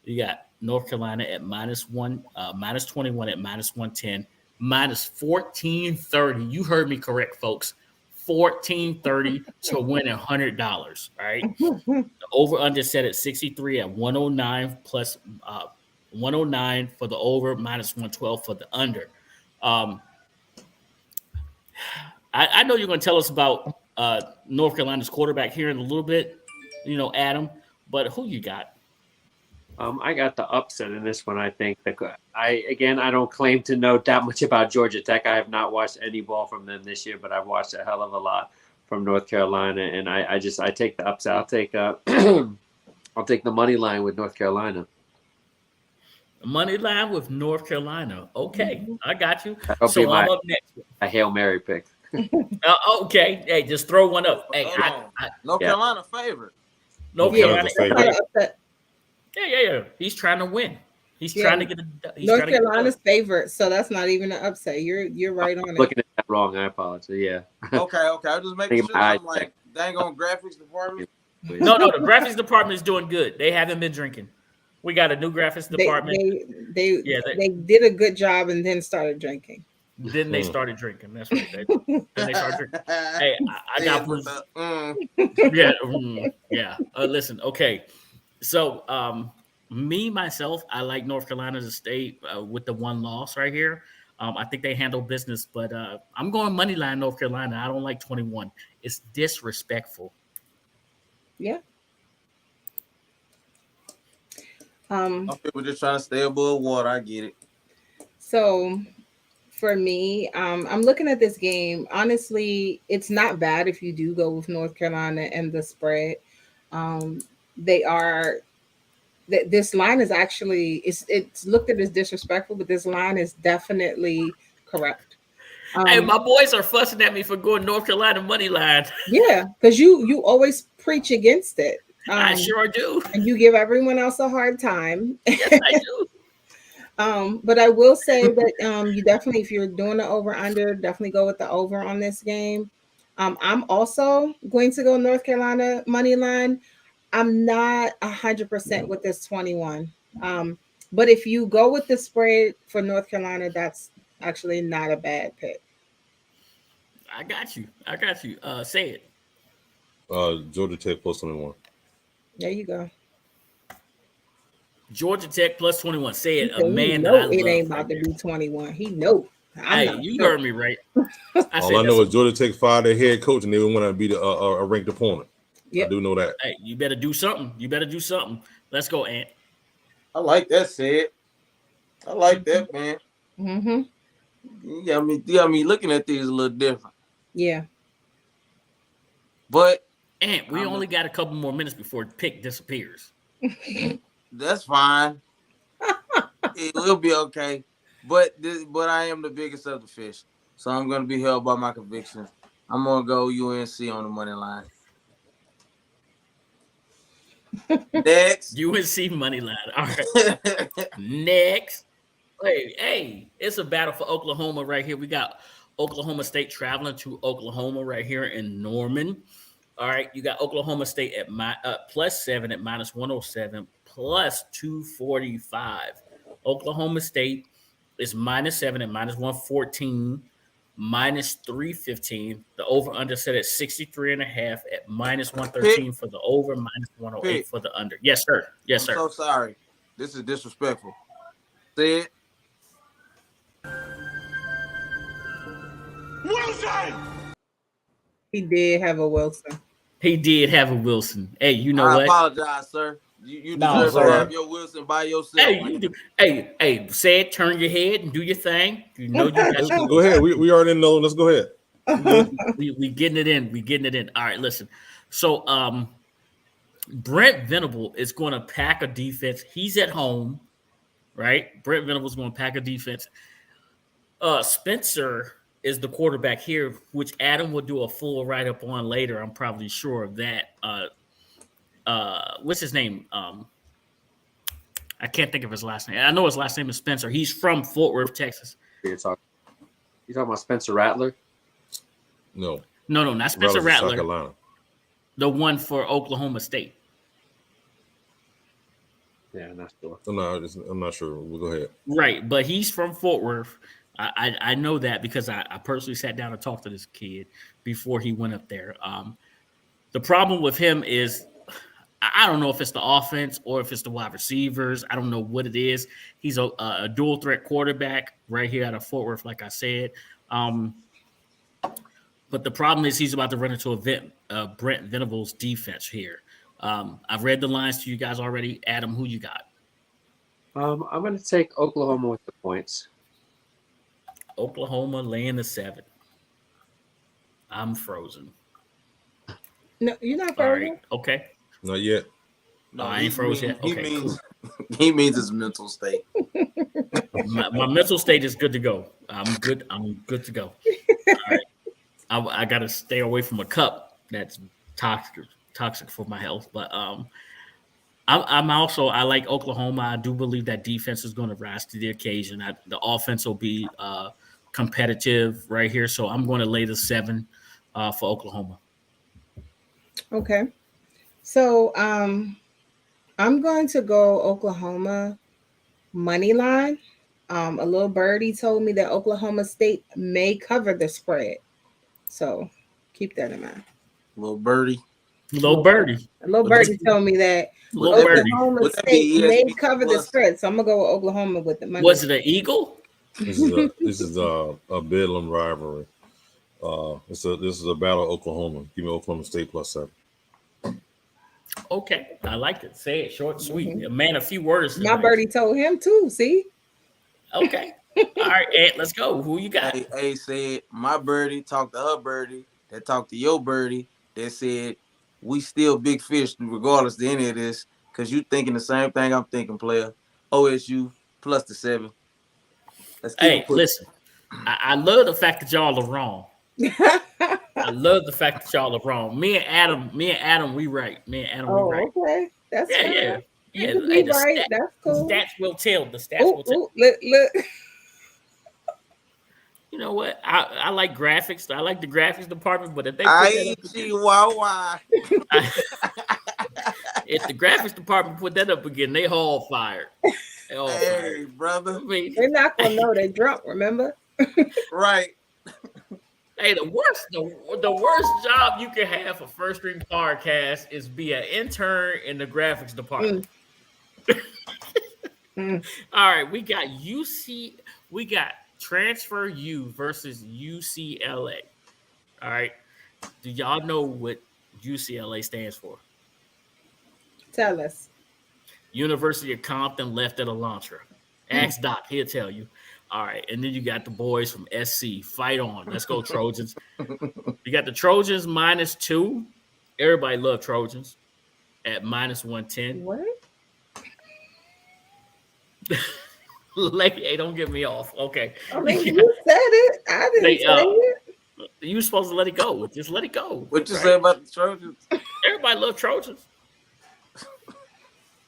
You got North Carolina at minus 21 at minus 110, minus 1430. You heard me correct, folks. 1430 to win $100. Right. The over under set at 63 at 109 plus 109 for the over, minus 112 for the under. I know you're going to tell us about North Carolina's quarterback here in a little bit, Adam. But who you got? I got the upset in this one. I think I don't claim to know that much about Georgia Tech. I have not watched any ball from them this year, but I've watched a hell of a lot from North Carolina, and I take the upset. I'll take I'll take the money line with North Carolina. Money line with North Carolina. Okay, I got you. That'll so be I'm up next. A Hail Mary pick. Okay, hey, just throw one up. Hey, North Carolina favorite. North Carolina favorite. Yeah. He's trying to win. He's trying to get North Carolina's favorite, so that's not even an upset. You're right on it. Looking at that wrong, I apologize. Yeah. Okay. I'm just making sure. I'm like, dang on graphics department. No, the graphics department is doing good. They haven't been drinking. We got a new graphics department. They did a good job and then started drinking. Then they started drinking. That's what they did. Then they started drinking. Hey, I got yeah. Listen, okay. So me, myself, I like North Carolina to stay with the one loss right here. I think they handle business, but I'm going money line North Carolina. I don't like 21. It's disrespectful. Yeah. People just trying to stay above water. I get it. So for me, I'm looking at this game. Honestly, it's not bad if you do go with North Carolina and the spread. This line is actually it's looked at as disrespectful, but this line is definitely correct. Hey, my boys are fussing at me for going North Carolina money line. Yeah, because you always preach against it. I sure do. And you give everyone else a hard time. Yes, I do. But I will say that you definitely, if you're doing the over-under, definitely go with the over on this game. I'm also going to go North Carolina money line. I'm not 100% with this 21. But if you go with the spread for North Carolina, that's actually not a bad pick. I got you. Say it. Georgia Tech plus 21. There you go. Georgia Tech plus 21. Say it. A man that I love. It ain't about to be 21. He know. Hey, you heard me right. All I know is Georgia Tech fired their head coach and they want to beat a ranked opponent. Yep. I do know that. Hey, you better do something. Let's go, Ant. I like that, Sid. I like that, man. Mm-hmm. You got me looking at these a little different. Yeah. But Ant, we only got a couple more minutes before the pick disappears. That's fine. It will be okay. But I am the biggest of the fish. So I'm going to be held by my convictions. I'm going to go UNC on the money line. Next. UNC money line. All right. Next. Hey, it's a battle for Oklahoma right here. We got Oklahoma State traveling to Oklahoma right here in Norman. All right, you got Oklahoma State at plus 7 at minus 107, plus 245. Oklahoma State is minus 7 at minus 114, minus 315. The over-under set at 63.5 at minus 113 for the over, minus 108 for the under. Yes, sir. I'm so sorry. This is disrespectful. Say it. Wilson! He did have a Wilson. Hey, you know what? I apologize, sir. You deserve to have your Wilson by yourself. Hey, you do. Hey, say it, turn your head and do your thing. You know you got Go ahead. We already know. Let's go ahead. we getting it in. All right, listen. So Brent Venable is going to pack a defense. He's at home, right? Brent Venable is going to pack a defense. Spencer is the quarterback here, which Adam will do a full write up on later. I'm probably sure of that. What's his name? I can't think of his last name. I know his last name is Spencer. He's from Fort Worth, Texas. You're talking about Spencer Rattler? No, No, not Spencer Rattler's South Rattler. Carolina. The one for Oklahoma State. Yeah, not sure. I'm not sure. We'll go ahead. Right, but he's from Fort Worth. I know that because I personally sat down and talked to this kid before he went up there. The problem with him is I don't know if it's the offense or if it's the wide receivers. I don't know what it is. He's a dual threat quarterback right here out of Fort Worth, like I said. But the problem is he's about to run into a Brent Venables defense here. I've read the lines to you guys already. Adam, who you got? I'm going to take Oklahoma with the points. Oklahoma laying the 7. I'm frozen. No, you're not All frozen. right. Okay. Not yet. No, I ain't frozen yet. Okay, cool. He means his mental state. My mental state is good to go. I'm good to go. All right. I got to stay away from a cup that's toxic for my health. But I like Oklahoma. I do believe that defense is going to rise to the occasion. The offense will be competitive right here. So I'm going to lay the 7 for Oklahoma. Okay. So I'm going to go Oklahoma money line. A little birdie told me that Oklahoma State may cover the spread. So keep that in mind. Little birdie. A little birdie told me that Oklahoma State may cover the spread. So I'm going to go with Oklahoma with the money. Was it an Eagle? This is a Bedlam rivalry. This is a battle of Oklahoma. Give me Oklahoma State +7. Okay, I like it. Say it short, sweet. Man, a few words. My birdie told him too. See? Okay. All right, Ed, let's go. Who you got? Hey, said my birdie talked to her birdie that talked to your birdie that said we still big fish regardless of any of this because you thinking the same thing I'm thinking, player. OSU + the 7. Hey, listen. I love the fact that y'all are wrong. I love the fact that y'all are wrong. Me and Adam, we right. We right. Okay. That's yeah. Hey, right. That's cool. The stats will tell. The stats will tell. Look. You know what? I like graphics. I like the graphics department, but if they if the graphics department put that up again, they all fired. Hey, brother. I mean, they're not gonna know they're drunk, remember? Right. Hey, the worst job you can have for First String Podcast is be an intern in the graphics department. All right, we got Transfer U versus UCLA. All right. Do y'all know what UCLA stands for? Tell us. University of Compton left at Elantra. Ask Doc, he'll tell you. All right, and then you got the boys from SC. Fight on. Let's go, Trojans. You got the Trojans -2. Everybody love Trojans at -110. What? Hey, don't get me off. Okay. I mean, you said it. I didn't say it. You were supposed to let it go. Just let it go. What you say about the Trojans? Everybody love Trojans.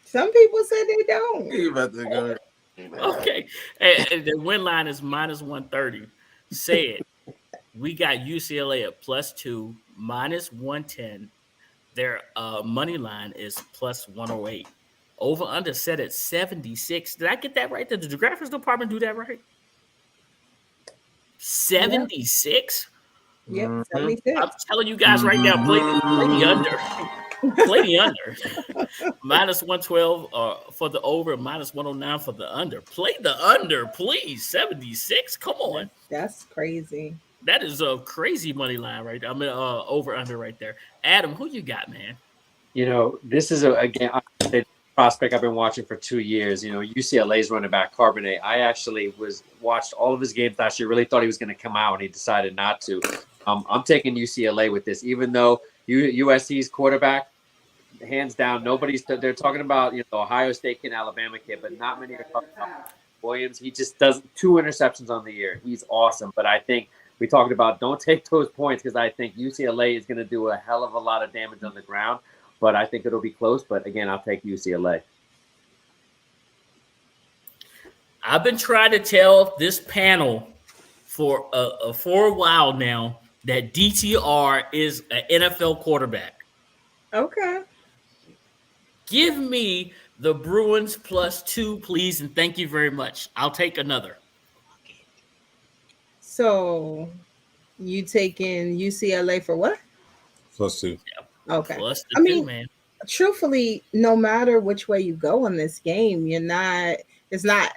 Some people said they don't. You about to go. Okay. And the win line is -130. Said we got UCLA at +2, -110. Their money line is +108. Over under set at 76. Did I get that right? Did the graphics department do that right? 76? Yep, 76. I'm telling you guys right now, play the under. Play the under. -112 for the over, -109 for the under. Play the under, please. 76. Come on. That's crazy. That is a crazy money line right there. I mean, over under right there. Adam, who you got, man? You know, this is again a prospect I've been watching for 2 years. You know, UCLA's running back Carbonate. I actually watched all of his games last year. Really thought he was going to come out, and he decided not to. I'm taking UCLA with this, even though USC's quarterback, hands down, they're talking about, you know, the Ohio State kid, Alabama kid, but not many are talking about Williams. He just does 2 interceptions on the year. He's awesome. But I think we talked about don't take those points because I think UCLA is going to do a hell of a lot of damage on the ground. But I think it'll be close. But again, I'll take UCLA. I've been trying to tell this panel for a while now that DTR is an NFL quarterback. Okay. Give me the Bruins +2, please, and thank you very much. I'll take another. So you taking UCLA for what? +2. Okay. Plus I mean, 2, man. Truthfully, no matter which way you go in this game, it's not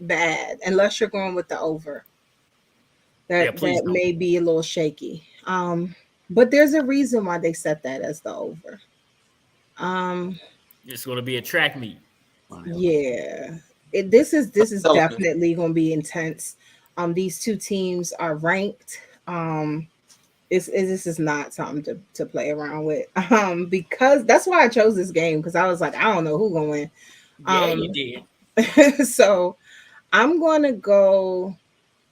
bad unless you're going with the over. That may be a little shaky. But there's a reason why they set that as the over. It's going to be a track meet. Yeah. This is definitely going to be intense. These two teams are ranked. This is not something to play around with. Because that's why I chose this game, because I was like, I don't know who's going to win. Yeah, you did. So I'm going to go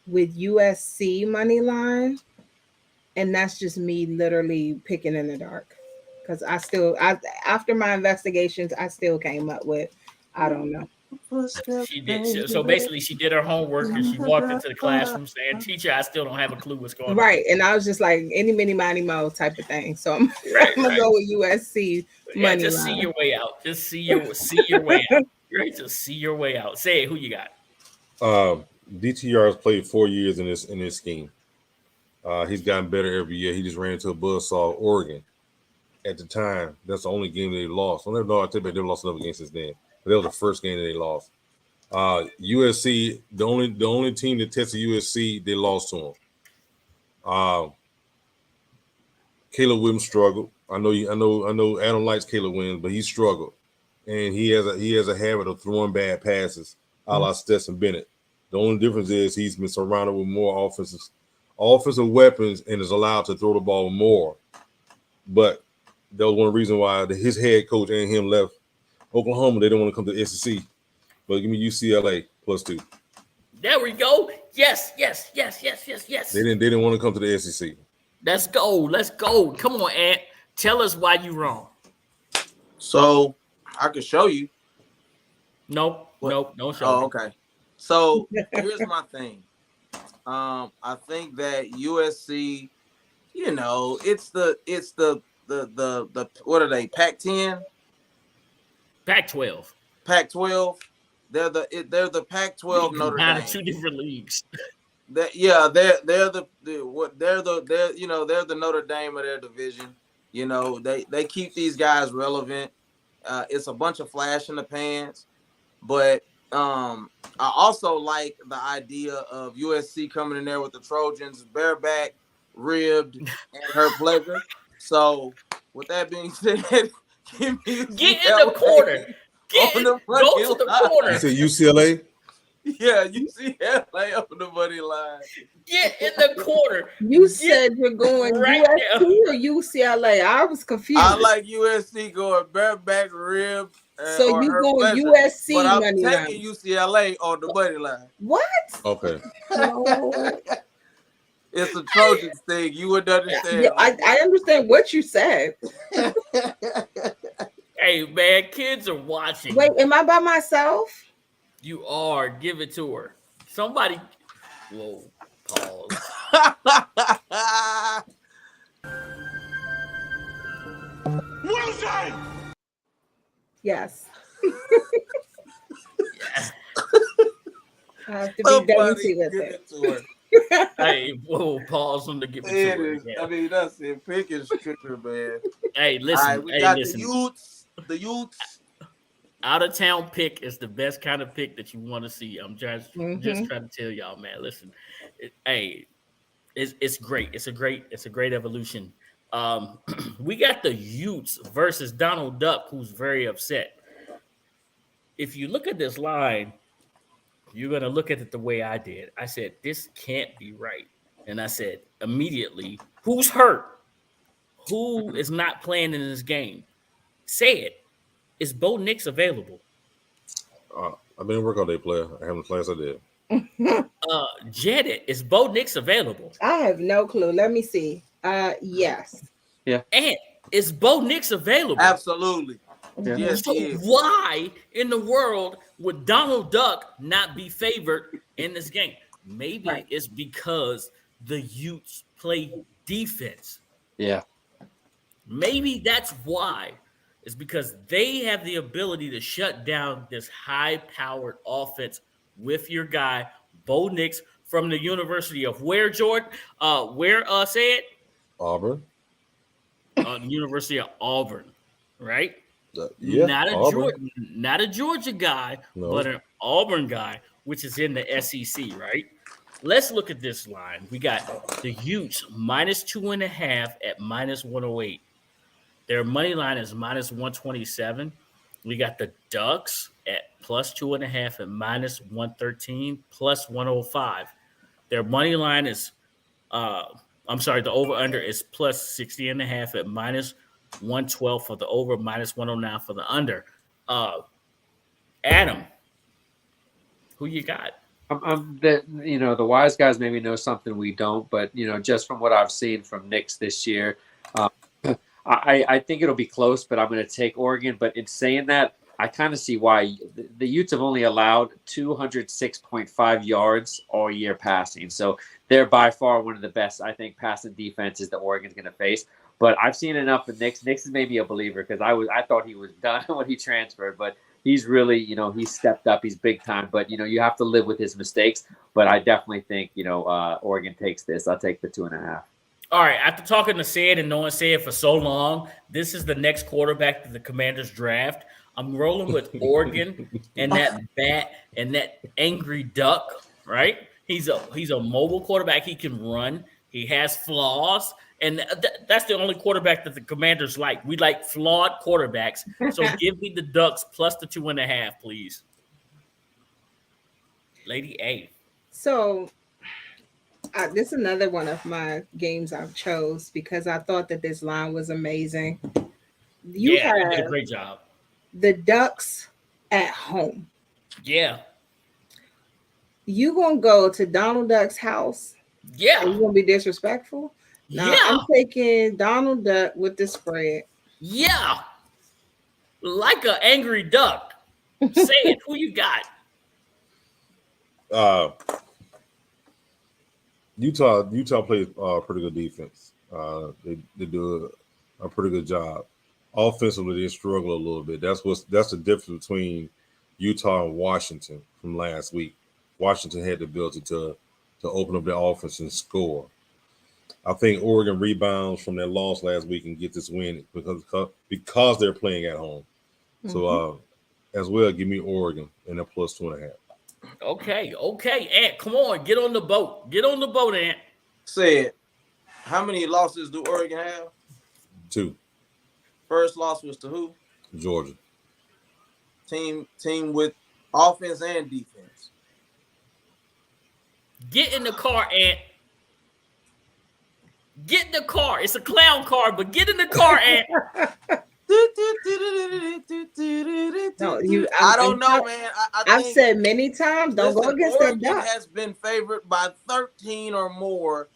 with USC money line, and that's just me literally picking in the dark, because after my investigations, I still came up with, I don't know. She did. So basically, she did her homework and she walked into the classroom saying, "Teacher, I still don't have a clue what's going on." Right, and I was just like, any, mini, miny, mo type of thing. So I'm gonna go with USC money just line. see your way out. Just see your way out. Right, just see your way out. Say it. Who you got? DTR has played 4 years in this scheme. He's gotten better every year. He just ran into a buzzsaw, Oregon. At the time, that's the only game they lost. I take back, they've lost another game since then. But that was the first game that they lost. USC, the only team that tested USC, they lost to them. Caleb Williams struggled. I know Adam likes Caleb Williams, but he struggled. And he has a habit of throwing bad passes, a la Stetson Bennett. The only difference is he's been surrounded with more offensive weapons and is allowed to throw the ball more. But that was one reason why his head coach and him left Oklahoma. They don't want to come to the SEC. But give me UCLA +2. There we go. Yes. They didn't want to come to the SEC. Let's go. Come on, Ant. Tell us why you wrong. So I could show you. Nope. Don't show me. Oh, okay. So here's my thing. I think that USC, it's the what are they? Pac-10, Pac-12. Pac-12. They're the Pac-12 Notre Dame. 2 different leagues. They're the Notre Dame of their division. They keep these guys relevant. It's a bunch of flash in the pans, but I also like the idea of USC coming in there with the Trojans bareback, ribbed, and her pleasure. So with that being said, get in the corner. Go to the corner. You said UCLA? Yeah, UCLA on the money line. Get in the corner. You said you're going right USC or UCLA? I was confused. I like USC going bareback, ribbed. So you going USC but I'm money line? taking UCLA on the money line. What? Okay. No. It's a Trojans thing. You would understand. Yeah, I understand what you said. Hey, man, kids are watching. Wait, am I by myself? You are. Give it to her. Somebody. Whoa. Pause. Wilson! Yes. I have to be dainty with it. Hey, whoa, pause on the give it to her. Yeah. I mean, that's it. Pick is kicker, man. Hey, listen. All right, we got the youths. Out of town pick is the best kind of pick that you want to see. I'm just trying to tell y'all, man. Listen, it's great. It's a great evolution. We got the Utes versus Donald Duck, who's very upset. If you look at this line, you're gonna look at it the way I did. I said this can't be right, and I said immediately, who's hurt? Who is not playing in this game? Say it. Is Bo Nix available? I've been a workout day player. I haven't class I did. Janet, is Bo Nix available? I have no clue. Let me see. Yes. And is Bo Nix available? Absolutely. Yeah. Yes, So he is. why in the world would Donald Duck not be favored in this game? Maybe Right. it's because the Utes play defense. Yeah. Maybe that's why. It's because they have the ability to shut down this high-powered offense with your guy, Bo Nix, from the University of where, Jordan? Say it? Auburn. The University of Auburn, right? Yeah, Not a Auburn. not a Georgia guy, No. but an Auburn guy, which is in the SEC, right? Let's look at this line. We got the Utes minus 2.5 at minus 108. Their money line is minus 127. We got the Ducks at plus 2.5 at minus 113, plus 105. Their money line is the over-under is plus 60.5 at minus 112 for the over, minus 109 for the under. Adam, who you got? The wise guys maybe know something we don't, but just from what I've seen from Knicks this year, I think it'll be close, but I'm going to take Oregon. But in saying that, I kind of see why the Utes have only allowed 206.5 yards all year passing. So they're by far one of the best, I think, passing defenses that Oregon's going to face. But I've seen enough of Knicks. Knicks is maybe a believer because I thought he was done when he transferred, but he's really, he's stepped up. He's big time, but you have to live with his mistakes. But I definitely think, Oregon takes this. I'll take the 2.5. All right, after talking to Sid and knowing Sid for so long, this is the next quarterback that the Commanders draft. I'm rolling with Oregon and that bat and that angry duck, right? He's a mobile quarterback. He can run. He has flaws, and that's the only quarterback that the Commanders like. We like flawed quarterbacks. So give me the Ducks plus the 2.5, please. Lady A. So this is another one of my games I've chose because I thought that this line was amazing. You did a great job. The Ducks at home. Yeah. You gonna go to Donald Duck's house? Yeah. And you gonna be disrespectful? No, Yeah. I'm taking Donald Duck with the spread. Yeah. Like an angry duck. Say it. Who you got? Utah plays pretty good defense. They do a pretty good job. Offensively, they struggle a little bit. That's the difference between Utah and Washington from last week. Washington had the ability to open up their offense and score. I think Oregon rebounds from their loss last week and get this win because they're playing at home. Mm-hmm. So as well, give me Oregon and a plus 2.5. Okay, Ant, come on, get on the boat. Get on the boat, Ant. Said, how many losses do Oregon have? 2. First loss was to who? Georgia. Team with offense and defense. Get in the car, Ant. Get in the car. It's a clown car, but get in the car, Ant. No, I don't know, man. I've said many times, don't go against Oregon that duck. has been favored by 13 or more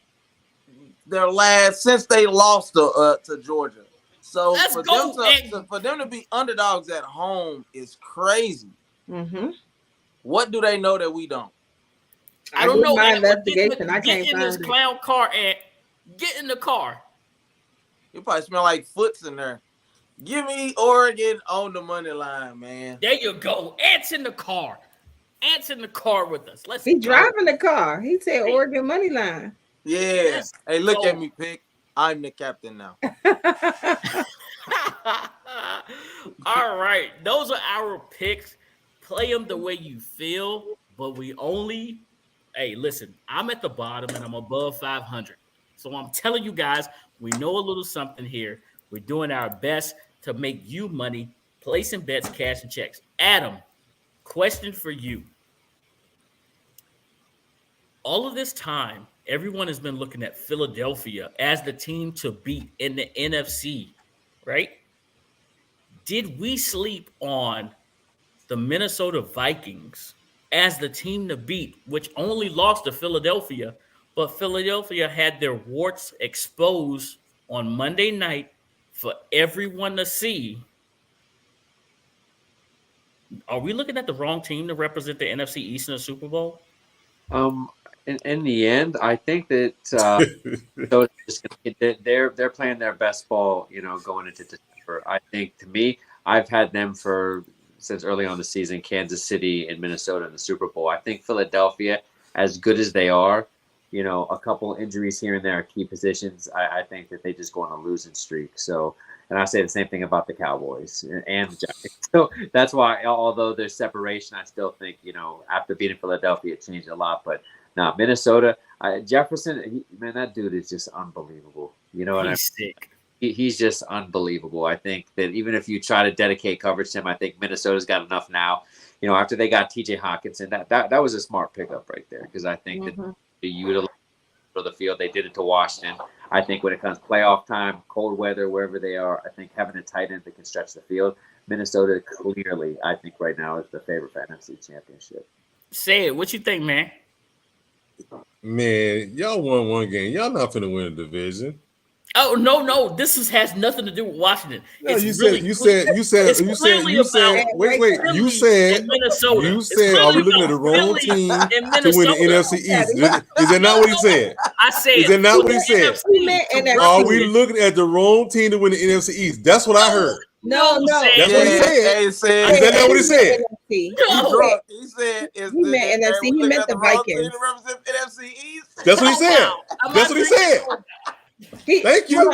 since they lost to Georgia. So for them to be underdogs at home is crazy. Mm-hmm. What do they know that we don't? I don't know. My Ant, investigation. I get can't in find this it. clown car, Ant. Get in the car. You probably smell like foots in there. Give me Oregon on the money line, man. There you go. Ant's in the car. Ant's in the car with us. Let's He go. driving the car. He said Oregon money line. Yeah. Let's Hey, look go. at me, Pick. I'm the captain now. All right. Those are our picks. Play them the way you feel, but hey, listen, I'm at the bottom and I'm above 500. So I'm telling you guys, we know a little something here. We're doing our best to make you money, placing bets, cash, and checks. Adam, question for you. All of this time, everyone has been looking at Philadelphia as the team to beat in the NFC, right? Did we sleep on the Minnesota Vikings as the team to beat, which only lost to Philadelphia, but Philadelphia had their warts exposed on Monday night for everyone to see. Are we looking at the wrong team to represent the NFC East in the Super Bowl? In the end, I think that so they're playing their best ball, going into December. I think, to me, I've had them since early on the season, Kansas City and Minnesota in the Super Bowl. I think Philadelphia, as good as they are, a couple injuries here and there at key positions, I think that they just go on a losing streak. So, and I say the same thing about the Cowboys and the Giants. So that's why, although there's separation, I still think, after beating Philadelphia, it changed a lot. But now Minnesota, Jefferson, man, that dude is just unbelievable. You know what I mean? He's sick. He's just unbelievable. I think that even if you try to dedicate coverage to him, I think Minnesota's got enough now. After they got TJ Hawkinson, that was a smart pickup right there, because I think that the utilize for the field, they did it to Washington. I think when it comes playoff time, cold weather, wherever they are, I think having a tight end that can stretch the field, Minnesota clearly, I think right now, is the favorite for NFC Championship. Say it. What you think, man? Man, y'all won one game. Y'all not finna win a division. Oh no! This has nothing to do with Washington. No, It's you really said Minnesota. You said, are we looking at the wrong team to win the NFC East? Is that not what he said? I said, is that not what he said? Are we NFC. looking at the wrong team to win the NFC East? That's what I heard. No. That's what he said. Is that not what he said? He said, he meant NFC. He meant the Vikings. NFC East. That's what he said. That's what he said. Thank you. Hold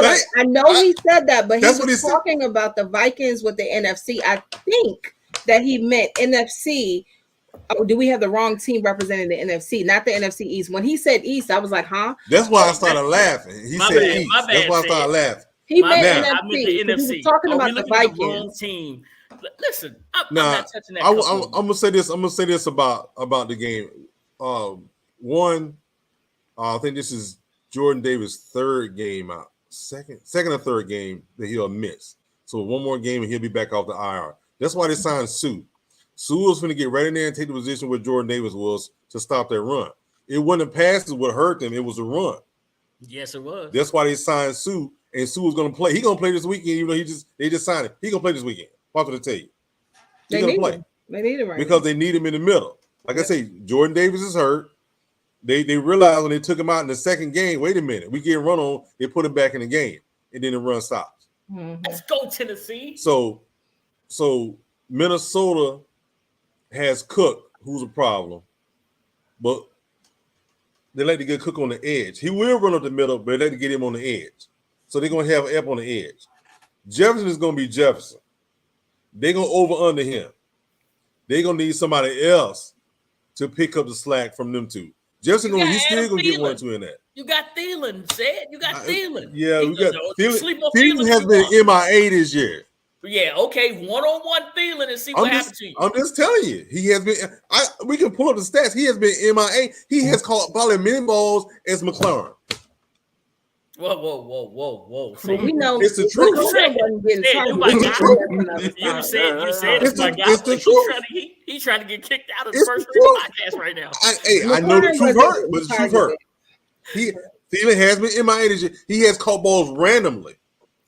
on. I know he said that, but he That's what he was said. talking about the Vikings with the NFC. I think that he meant NFC. Oh, do we have the wrong team representing the NFC, not the NFC East? When he said East, I was like, huh? That's why I started laughing. He My said bad, East. my bad, That's why I Sid. started laughing. He My meant bad. NFC. I meant the He was NFC. talking Are we about the looking at the wrong Vikings. team? Listen, I'm Nah, not touching that. I'm gonna say this. I'm gonna say this about the game. One, I think this is Jordan Davis' third game out, second or third game that he'll miss. So one more game and he'll be back off the IR. That's why they signed Sue. Sue was going to get right in there and take the position where Jordan Davis was to stop that run. It wasn't the passes what hurt them; it was the run. Yes, it was. That's why they signed Sue, and Sue was going to play. He's going to play this weekend, even though they just signed him. He's going to play this weekend. What to tell you? He's going to play. They need him right because they need him in the middle. Like I say, Jordan Davis is hurt. They realized when they took him out in the second game, wait a minute, we get run on, they put him back in the game, and then the run stops. Let's go, Tennessee. So Minnesota has Cook, who's a problem, but they like to get Cook on the edge. He will run up the middle, but they like to get him on the edge. So they're going to have Ep on the edge. Jefferson is going to be Jefferson. They're going to over under him. They're going to need somebody else to pick up the slack from them two. Jefferson, he's still going to get 1-2 in that. You got Thielen, said. You got Thielen. Yeah, we got Thielen. Thielen has been MIA this year. Yeah, okay, one-on-one Thielen and see what happens to you. I'm just telling you, he has been. We can pull up the stats. He has been MIA. He has caught probably many balls as McLaurin. Whoa. Well, we know it's the truth. You said it's my guy. It's the truth. He's trying to get kicked out of the first podcast right now. I know the truth hurt, but the truth hurt. Thielen has been MIA this year. He has caught balls randomly.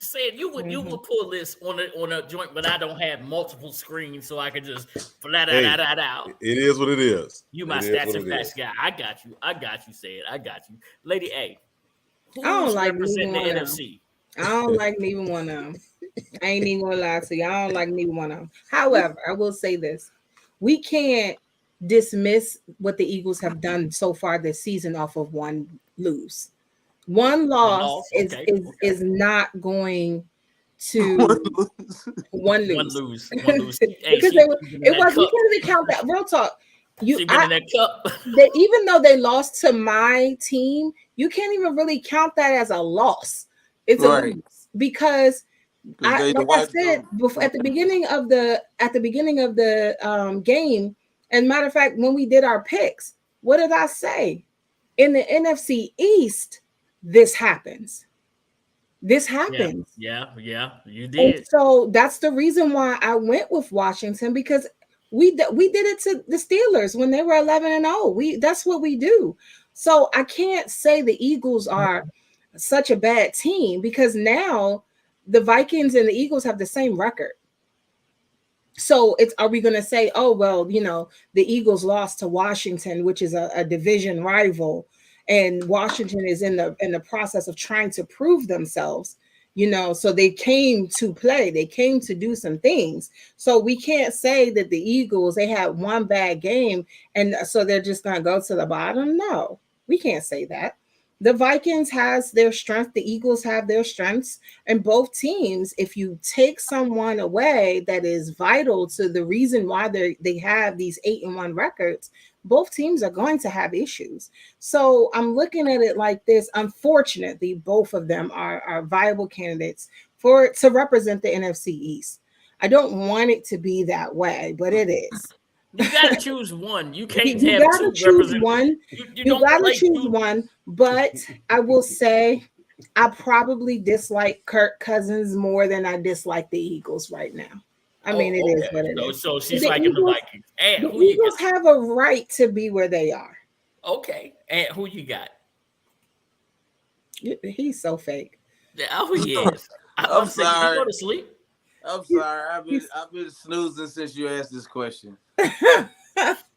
Said you would pull this on a joint, but I don't have multiple screens, so I can just flat out. It is what it is. You my stats and facts guy. I got you. Said I got you, Lady A. I don't like representing the neither NFC. I don't like neither one of them. I ain't even gonna lie to you. I don't like neither one of them. However, I will say this: we can't dismiss what the Eagles have done so far this season off of one lose. One loss is not going to one lose. One lose. Because it was we can't even count that. Real talk. That cup. Even though they lost to my team, you can't even really count that as a loss. It's a lose because like I said before at the beginning of the game. And matter of fact, when we did our picks, what did I say? In the NFC East, this happens. This Yeah, happens. yeah, you And did. so that's the reason why I went with Washington, because we did it to the Steelers when they were 11-0. That's what we do. So I can't say the Eagles are such a bad team, because now the Vikings and the Eagles have the same record. So are we going to say, oh, well, the Eagles lost to Washington, which is a division rival, and Washington is in the process of trying to prove themselves, so they came to play, they came to do some things. So we can't say that the Eagles, they had one bad game and so they're just going to go to the bottom. No, we can't say that. The Vikings has their strength, the Eagles have their strengths, and both teams, if you take someone away that is vital to the reason why they have these 8-1 records, both teams are going to have issues. So I'm looking at it like this. Unfortunately, both of them are viable candidates to represent the NFC East. I don't want it to be that way, but it is. You got to choose one. You can't You have got to two choose representatives. one. You You don't got to play choose two. one. But I will say I probably dislike Kirk Cousins more than I dislike the Eagles right now. I mean, it is what it is. So she's The liking the Eagles, Vikings. And the who you Eagles got? have a right to be where they are. Okay. And who you got? He's so fake. Yeah, who he is? I'm I'm saying, did you sorry. go to sleep? I'm sorry. I've been snoozing since you asked this question.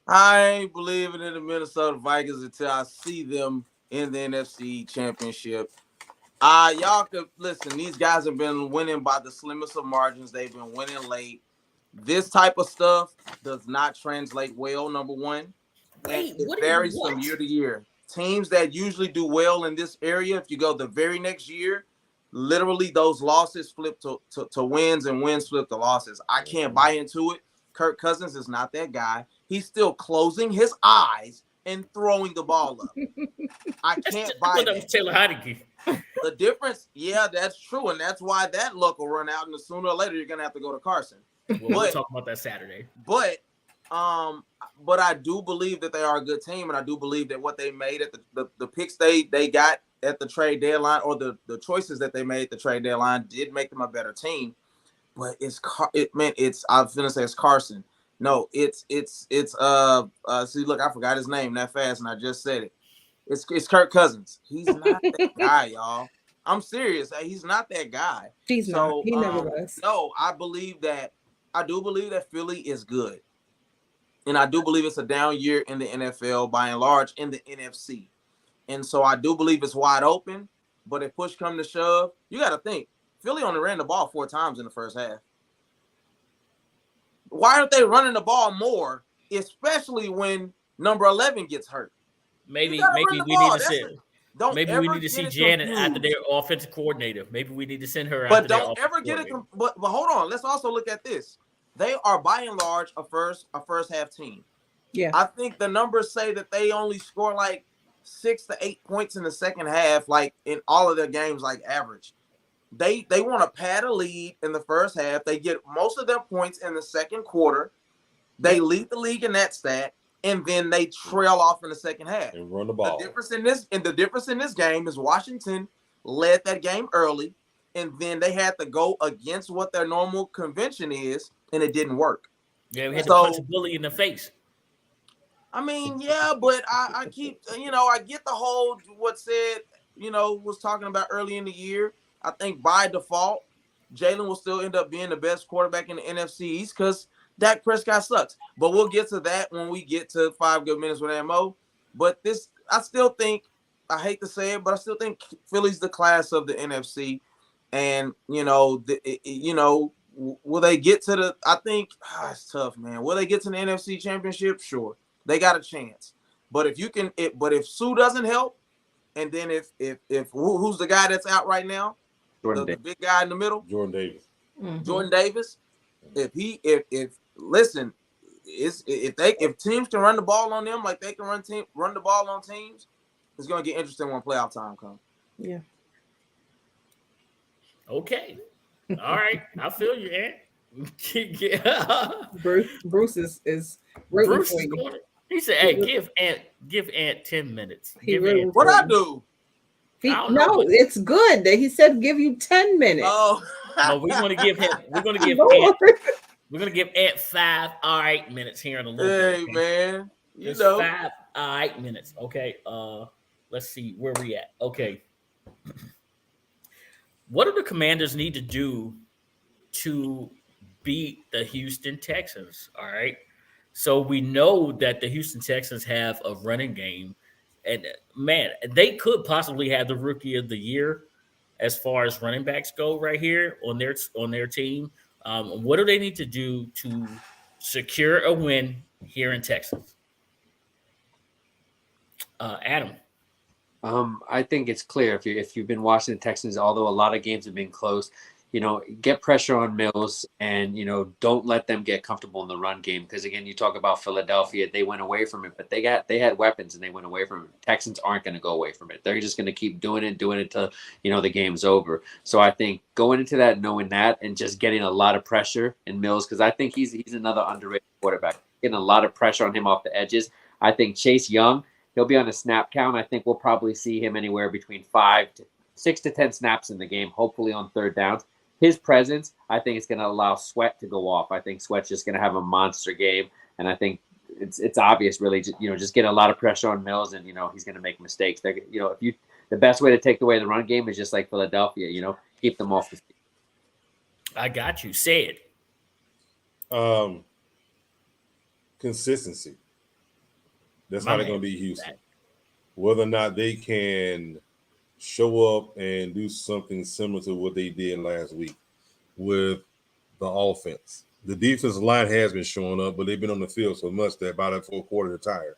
I ain't believing in the Minnesota Vikings until I see them in the NFC Championship. Y'all could listen. These guys have been winning by the slimmest of margins. They've been winning late. This type of stuff does not translate well. Number one, and Wait, it what? varies from year to year. Teams that usually do well in this area, if you go the very next year, literally those losses flip to wins, and wins flip to losses. I can't buy into it. Kirk Cousins is not that guy. He's still closing his eyes and throwing the ball up. I can't buy That was that. Taylor Heineke. The difference, yeah, that's true, and that's why that luck will run out, and sooner or later you're gonna have to go to Carson. Well, we'll talk about that Saturday. But I do believe that they are a good team, and I do believe that what they made at the picks they got at the trade deadline, or the choices that they made at the trade deadline, did make them a better team. But I was gonna say it's Carson. No, it's see, look, I forgot his name that fast, and I just said it. It's Kirk Cousins. He's not that guy, y'all. I'm serious. He's not that guy. He's not. He never was. No, I do believe that Philly is good. And I do believe it's a down year in the NFL by and large in the NFC. And so I do believe it's wide open. But if push come to shove, you got to think, Philly only ran the ball 4 times in the first half. Why aren't they running the ball more, especially when number 11 gets hurt? Maybe we need to send. Maybe we need to see Janet after their offensive coordinator. Maybe we need to send her. But don't ever get it. But hold on. Let's also look at this. They are by and large a first half team. Yeah. I think the numbers say that they only score like 6 to 8 points in the second half, like in all of their games, like average. They want to pad a lead in the first half. They get most of their points in the second quarter. They lead the league in that stat, and then they trail off in the second half. And run the ball. The difference in this game is Washington led that game early, and then they had to go against what their normal convention is, and it didn't work. Yeah, we had to punch a bully in the face. I mean, yeah, but I keep, I get the whole what said, was talking about early in the year. I think by default, Jalen will still end up being the best quarterback in the NFC East because Dak Prescott sucks. But we'll get to that when we get to 5 good minutes with Mo. But I still think, I hate to say it, but I still think Philly's the class of the NFC. And, will they get to the, I think, it's tough, man. Will they get to the NFC Championship? Sure. They got a chance. But if Sue doesn't help, and then if who's the guy that's out right now? The big guy in the middle? Jordan Davis. Mm-hmm. Jordan Davis. If teams can run the ball on them like they can run the ball on teams, it's gonna get interesting when playoff time comes. Yeah. Okay. All right. I feel you, Ant. Bruce is Bruce is going. He said, "Hey, give Ant 10 minutes." What I do? I don't No, know, but it's good that he said give you 10 minutes. Oh, no, we're going to give him. We're going to give Lord. Ant. We're going to give Ant 5 all right minutes here in a little bit. hey Okay? man, you Just know. 5 all right minutes. Okay. Let's see where we at. Okay. What do the Commanders need to do to beat the Houston Texans? All right. So we know that the Houston Texans have a running game, and man, they could possibly have the rookie of the year as far as running backs go right here on their team. What do they need to do to secure a win here in Texas? Adam. I think it's clear if you've been watching the Texans, although a lot of games have been close, get pressure on Mills and don't let them get comfortable in the run game. Because again, you talk about Philadelphia, they went away from it, but they had weapons and they went away from it. Texans aren't going to go away from it. They're just going to keep doing it till the game's over. So I think going into that, knowing that, and just getting a lot of pressure in Mills, because I think he's another underrated quarterback. Getting a lot of pressure on him off the edges. I think Chase Young, he'll be on a snap count. I think we'll probably see him anywhere between 6 to 10 snaps in the game, hopefully on third downs. His presence, I think, is going to allow Sweat to go off. I think Sweat's just going to have a monster game, and I think it's obvious, really. Just get a lot of pressure on Mills, and he's going to make mistakes. The best way to take away the run game is just like Philadelphia. Keep them off the field. I got you. Say it. Consistency. That's how they're going to beat Houston. Whether or not they can show up and do something similar to what they did last week with the offense. The defensive line has been showing up, but they've been on the field so much that by that fourth quarter, they're tired.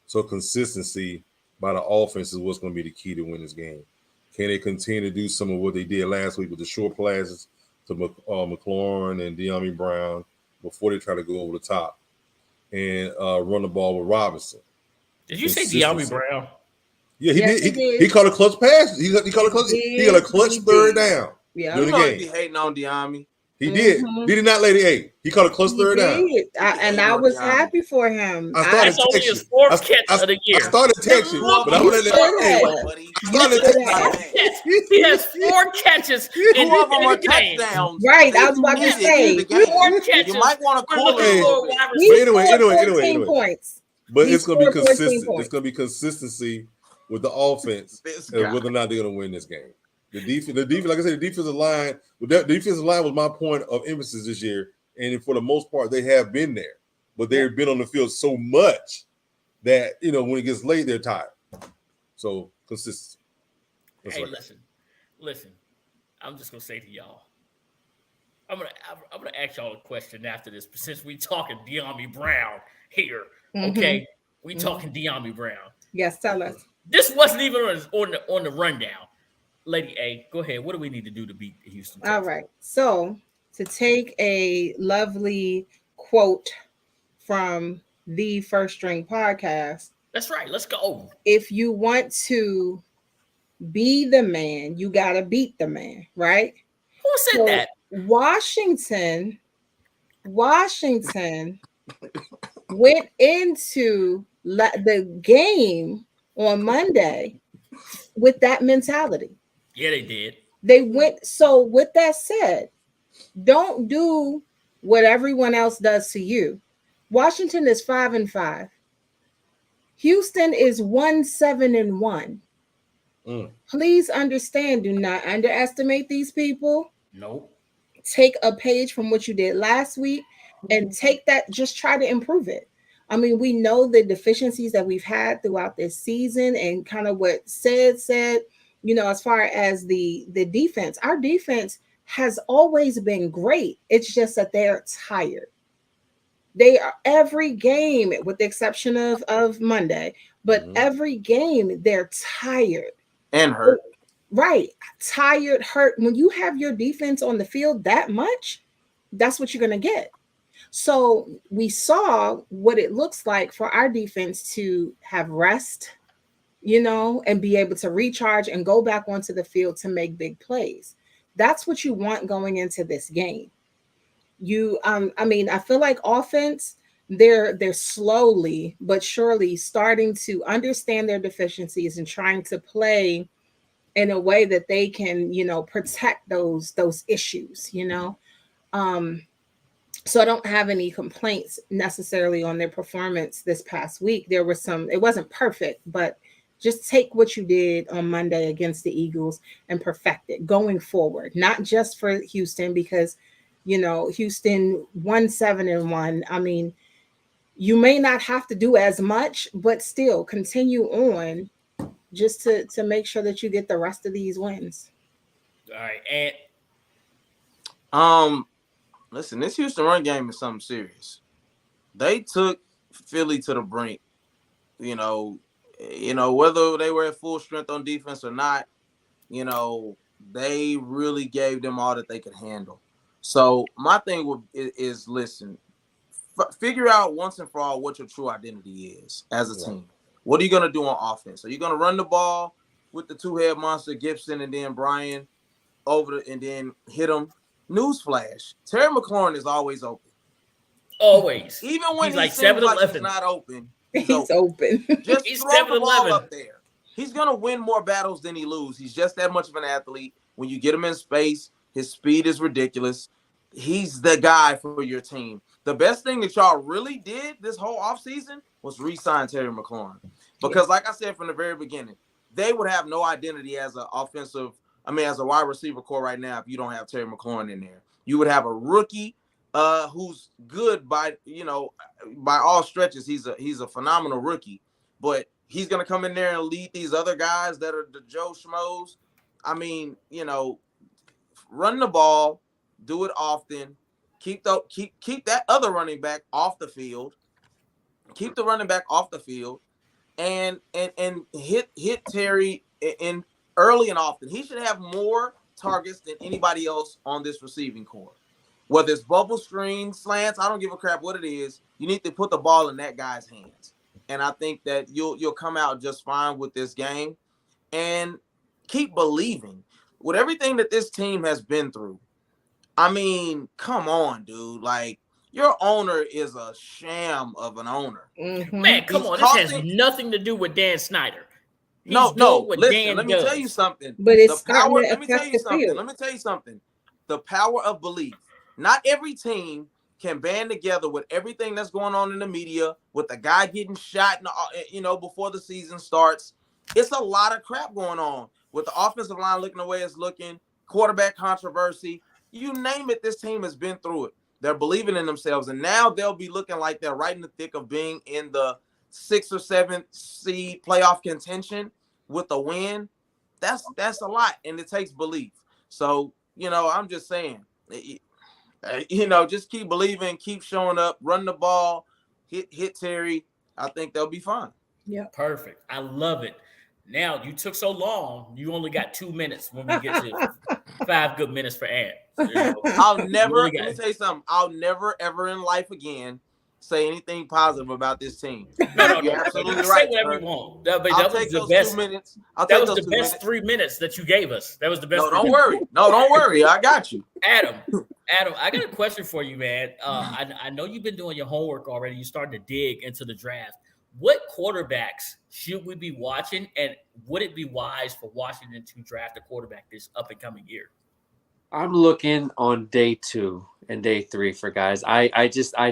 So consistency by the offense is what's going to be the key to win this game. Can they continue to do some of what they did last week with the short passes to McLaurin and De'Ami Brown before they try to go over the top and run the ball with Robinson? Did you say De'Ami Brown? Yeah, he did. He caught a clutch pass. He got a clutch third down. Yeah, you know he hating on De'Ami. He did. He did not lay the 8. He caught a clutch third down. I was happy for him. That's only his 4th catch of the year. I started texting, but I would He has 4 catches in the game. Right, I was about to say 4 catches. You might want to call it. Anyway. Points. But it's going to be consistent. It's going to be consistency with the offense and whether or not they're going to win this game. The defense, like I said, the defensive line was my point of emphasis this year. And for the most part, they have been there. But they've been on the field so much that, when it gets late, they're tired. So, consistency. Hey, listen. I'm just going to say to y'all, I'm gonna ask y'all a question after this, but since we talking De'Ami Brown here, okay? We talking De'Ami Brown. Yes, tell us. This wasn't even on the rundown. Lady A, go ahead. What do we need to do to beat Houston Texans? All right. So to take a lovely quote from the First String Podcast. That's right. Let's go. If you want to be the man, you got to beat the man, right? Who said that? Washington went into the game on Monday with that mentality. Yeah, they did. They went. So with that said, don't do what everyone else does to you. Washington is 5-5. Houston is 1-7-1. Please understand, do not underestimate these people. Nope. Take a page from what you did last week and take that, just try to improve it. I mean, we know the deficiencies that we've had throughout this season and kind of what said, as far as the defense. Our defense has always been great. It's just that they're tired. They are every game, with the exception of Monday, but every game they're tired. And hurt. Right. Tired, hurt. When you have your defense on the field that much, that's what you're going to get. So we saw what it looks like for our defense to have rest, and be able to recharge and go back onto the field to make big plays. That's what you want going into this game. I feel like offense, they're slowly but surely starting to understand their deficiencies and trying to play in a way that they can, protect those issues, So I don't have any complaints necessarily on their performance this past week. There was it wasn't perfect, but just take what you did on Monday against the Eagles and perfect it going forward, not just for Houston, because, Houston won 7-1. I mean, you may not have to do as much, but still continue on just to make sure that you get the rest of these wins. All right. And listen, this Houston run game is something serious. They took Philly to the brink. Whether they were at full strength on defense or not, they really gave them all that they could handle. So my thing is listen, figure out once and for all what your true identity is as a team. What are you going to do on offense? Are you going to run the ball with the two-head monster, Gibson, and then Brian and then hit them? Newsflash, Terry McLaurin is always open. Always. Even when he's like seems 7'11". like he's not open. He's open. Just he's throw the ball 7'11". up there. He's going to win more battles than he loses. He's just that much of an athlete. When you get him in space, his speed is ridiculous. He's the guy for your team. The best thing that y'all really did this whole offseason was re-sign Terry McLaurin. Because like I said from the very beginning, they would have no identity as as a wide receiver core right now if you don't have Terry McLaurin in there. You would have a rookie who's good by all stretches. He's a phenomenal rookie, but he's gonna come in there and lead these other guys that are the Joe Schmoes. I mean, run the ball, do it often. Keep that other running back off the field. Keep the running back off the field, and hit Terry in early and often. He should have more targets than anybody else on this receiving core. Whether it's bubble screen, slants, I don't give a crap what it is. You need to put the ball in that guy's hands. And I think that you'll come out just fine with this game. And keep believing. With everything that this team has been through, I mean, come on, dude. Like, your owner is a sham of an owner. Mm-hmm. Man, come on. This has nothing to do with Dan Snyder. Listen, let me tell you something. But it's let me tell you something. The power of belief. Not every team can band together with everything that's going on in the media, with the guy getting shot, before the season starts. It's a lot of crap going on with the offensive line looking the way it's looking, quarterback controversy. You name it, this team has been through it. They're believing in themselves, and now they'll be looking like they're right in the thick of being in the 6th or 7th seed playoff contention with a win. That's a lot, and it takes belief. So, I'm just saying, just keep believing, keep showing up, run the ball, hit Terry. I think they'll be fine. Yeah, perfect. I love it. Now, you took so long, you only got 2 minutes when we get to 5 good minutes for Ant. Let me tell you something. I'll never, ever in life again say anything positive about this team. No. You're absolutely Say right. whatever you want. That I'll was take the those best 2 minutes. That was the best 3 minutes that you gave us. That was the best. No, don't worry. Don't worry. I got you. Adam, I got a question for you, man. I know you've been doing your homework already. You're starting to dig into the draft. What quarterbacks should we be watching, and would it be wise for Washington to draft a quarterback this up and coming year? I'm looking on day 2 and day 3 for guys. I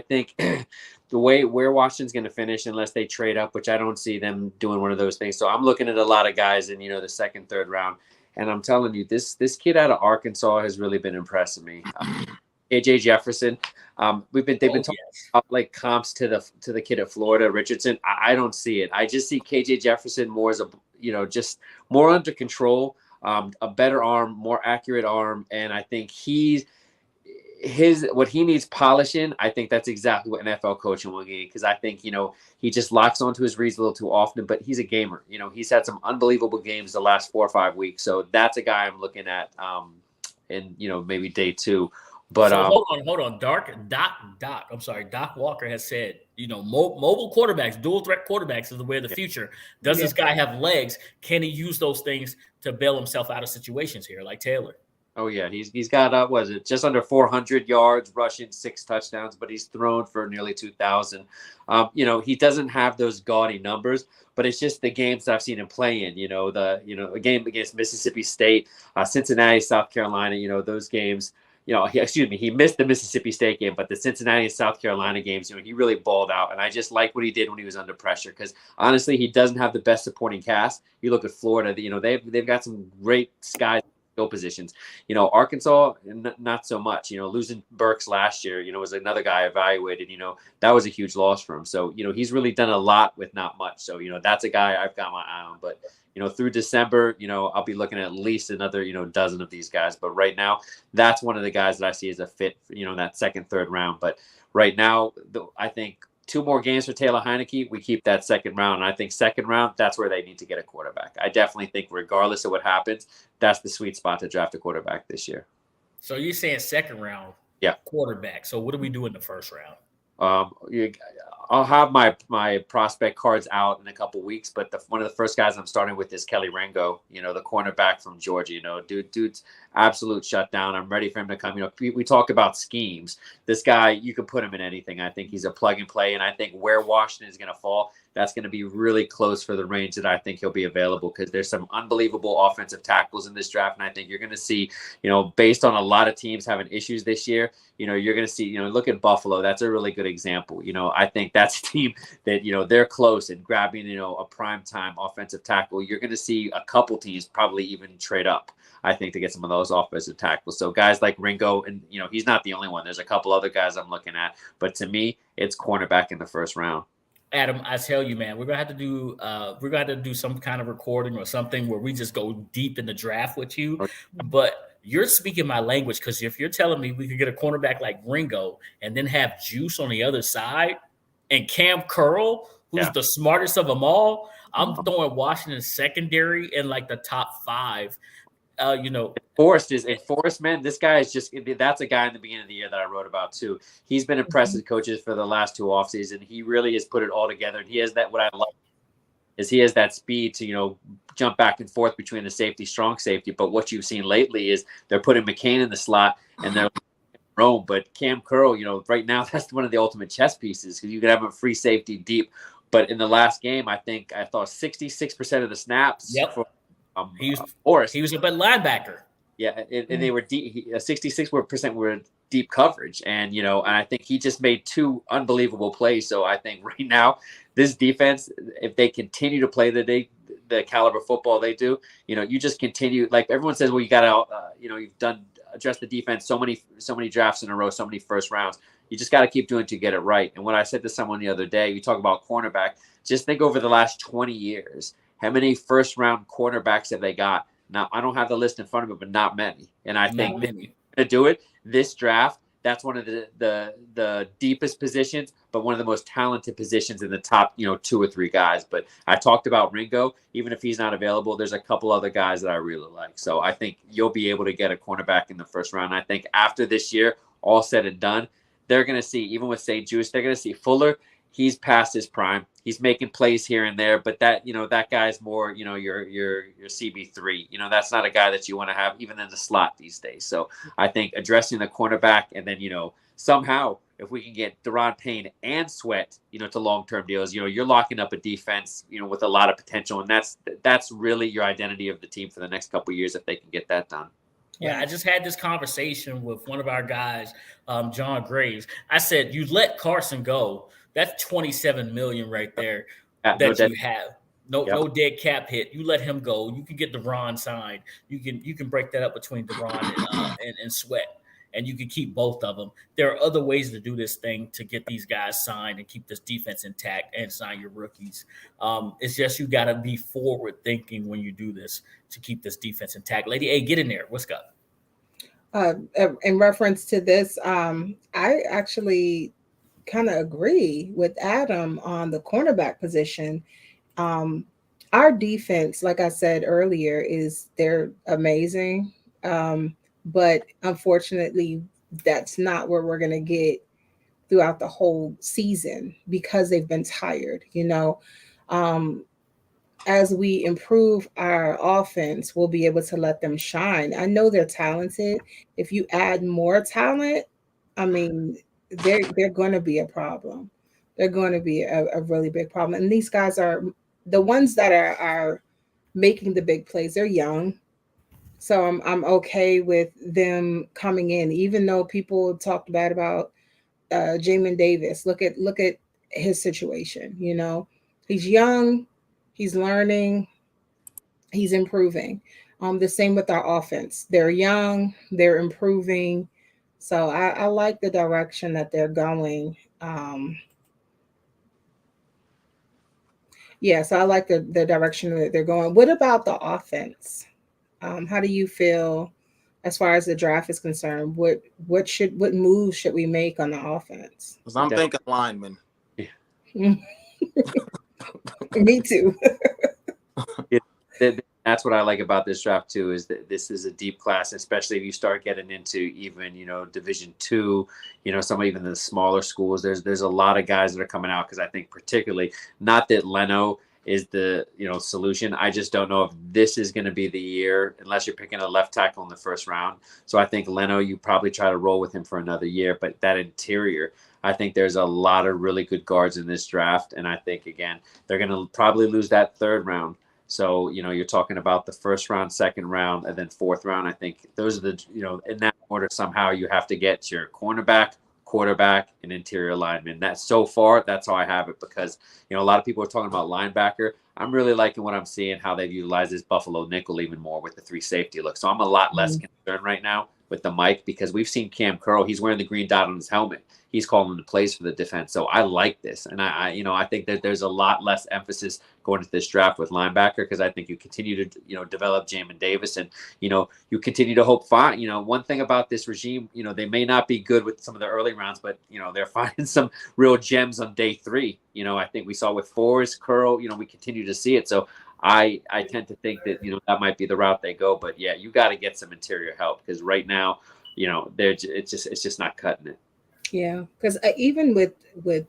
think the way where Washington's going to finish, unless they trade up, which I don't see them doing one of those things. So I'm looking at a lot of guys in, the 2nd, 3rd round. And I'm telling you, this kid out of Arkansas has really been impressing me. KJ Jefferson. They've been talking about like comps to the kid at Florida, Richardson. I don't see it. I just see KJ Jefferson more as just more under control, a better arm, more accurate arm, and I think what he needs polishing. I think that's exactly what an NFL coach will need, because I think he just locks onto his reads a little too often. But he's a gamer. He's had some unbelievable games the last 4 or 5 weeks, so that's a guy I'm looking at. In maybe day 2. But so hold on. Doc Walker has said, mobile quarterbacks, dual threat quarterbacks is the way of the future. Does this guy have legs? Can he use those things to bail himself out of situations here, like Taylor? Oh yeah, he's got was it just under 400 yards, rushing 6 touchdowns, but he's thrown for nearly 2,000. He doesn't have those gaudy numbers, but it's just the games that I've seen him play in. A game against Mississippi State, Cincinnati, South Carolina. Those games. He missed the Mississippi State game, but the Cincinnati and South Carolina games, he really balled out. And I just like what he did when he was under pressure because honestly, he doesn't have the best supporting cast. You look at Florida, they've got some great guys. Skill positions. Arkansas, not so much. Losing Burks last year, was another guy evaluated. That was a huge loss for him. So, he's really done a lot with not much. So, that's a guy I've got my eye on. But, through December, I'll be looking at least another, dozen of these guys. But right now, that's one of the guys that I see as a fit, that second, third round. But right now, I think 2 more games for Taylor Heineke, we keep that second round. And I think second round, that's where they need to get a quarterback. I definitely think regardless of what happens, that's the sweet spot to draft a quarterback this year. So you're saying second round quarterback. So what do we do in the first round? I'll have my prospect cards out in a couple weeks, but one of the first guys I'm starting with is Kelly Ringo, the cornerback from Georgia. Dude's absolute shutdown. I'm ready for him to come. We talk about schemes. This guy, you can put him in anything. I think he's a plug and play, and I think where Washington is going to fall, that's going to be really close for the range that I think he'll be available because there's some unbelievable offensive tackles in this draft, and I think you're going to see, based on a lot of teams having issues this year, you're going to see, look at Buffalo. That's a really good example. I think that's a team that, they're close and grabbing, a primetime offensive tackle. You're going to see a couple teams probably even trade up, I think, to get some of those offensive tackles. So guys like Ringo, and, he's not the only one. There's a couple other guys I'm looking at. But to me, it's cornerback in the first round. Adam, I tell you, man, we're gonna have to do some kind of recording or something where we just go deep in the draft with you. But you're speaking my language because if you're telling me we could get a cornerback like Ringo and then have Juice on the other side and Cam Curl, who's the smartest of them all, I'm throwing Washington secondary in like the top 5. Forrest, man, this guy is that's a guy in the beginning of the year that I wrote about too. He's been impressive coaches for the last 2 offseasons. He really has put it all together. And he has that, what I love is he has that speed to, jump back and forth between the safety, strong safety. But what you've seen lately is they're putting McCain in the slot and they're Rome. But Cam Curl, right now, that's one of the ultimate chess pieces because you could have a free safety deep. But in the last game, I thought 66% of the snaps for he was a bad linebacker. Yeah, and they were deep. 66% were deep coverage, and and I think he just made 2 unbelievable plays. So I think right now, this defense, if they continue to play the caliber football they do, you just continue. Like everyone says, well, you got to, you've done address the defense so many drafts in a row, so many first rounds. You just got to keep doing to get it right. And when I said to someone the other day, you talk about cornerback. Just think over the last 20 years. How many first-round cornerbacks have they got? Now, I don't have the list in front of me, but not many. And I think to do it, this draft, that's one of the deepest positions, but one of the most talented positions in the top, 2 or 3 guys. But I talked about Ringo. Even if he's not available, there's a couple other guys that I really like. So I think you'll be able to get a cornerback in the first round. I think after this year, all said and done, they're going to see, even with St. Juice, they're going to see Fuller. He's past his prime. He's making plays here and there, but that guy's more, your CB3. That's not a guy that you want to have even in the slot these days. So I think addressing the cornerback and then, somehow if we can get Deron Payne and Sweat, to long-term deals, you're locking up a defense, with a lot of potential. And that's really your identity of the team for the next couple of years if they can get that done. Yeah, I just had this conversation with one of our guys, John Graves. I said, you let Carson go. That's $27 million right there that you have. No dead cap hit. You let him go. You can get Deron signed. You can break that up between Deron and Sweat, and you can keep both of them. There are other ways to do this thing to get these guys signed and keep this defense intact and sign your rookies. It's just you got to be forward thinking when you do this to keep this defense intact. Lady A, get in there. What's up? In reference to this, I actually kind of agree with Adam on the cornerback position. Our defense, like I said earlier, they're amazing. But unfortunately, that's not where we're going to get throughout the whole season because they've been tired. as we improve our offense, we'll be able to let them shine. I know they're talented. If you add more talent, I mean, they're going to be a problem. They're going to be a really big problem. And these guys are the ones that are making the big plays. They're young, so I'm okay with them coming in, even though people talked bad about Jamin Davis. Look at his situation. You know, he's young, he's learning, he's improving. The same with our offense. They're young, they're improving. So I like the direction that they're going. Yeah, so I like the direction that they're going. What about the offense? How do you feel as far as the draft is concerned? What moves should we make on the offense? Because I'm thinking linemen. Me too. That's what I like about this draft too, is that this is a deep class, especially if you start getting into even, Division II, some even the smaller schools. There's a lot of guys that are coming out, because I think particularly, not that Leno is the solution. I just don't know if this is going to be the year, unless you're picking a left tackle in the first round. So I think Leno, you probably try to roll with him for another year. But that interior, I think there's a lot of really good guards in this draft, and I think again they're going to probably lose that third round. So, you're talking about the first round, second round, and then fourth round. I think those are the, in that order, somehow you have to get your cornerback, quarterback, and interior lineman. That's so far, that's how I have it, because, a lot of people are talking about linebacker. I'm really liking what I'm seeing, how they've utilized this Buffalo nickel even more with the 3 safety look. So I'm a lot less concerned right now with the Mike, because we've seen Cam Curl. He's wearing the green dot on his helmet. He's calling the plays for the defense. So I like this. And I think that there's a lot less emphasis going into this draft with linebacker, because I think you continue to, develop Jamin Davis, and, you continue to hope fine. One thing about this regime, they may not be good with some of the early rounds, but, they're finding some real gems on day 3. I think we saw with Forrest, Curl, we continue to see it. So I tend to think that, that might be the route they go. But yeah, you got to get some interior help, because right now, it's just not cutting it. Yeah, because even with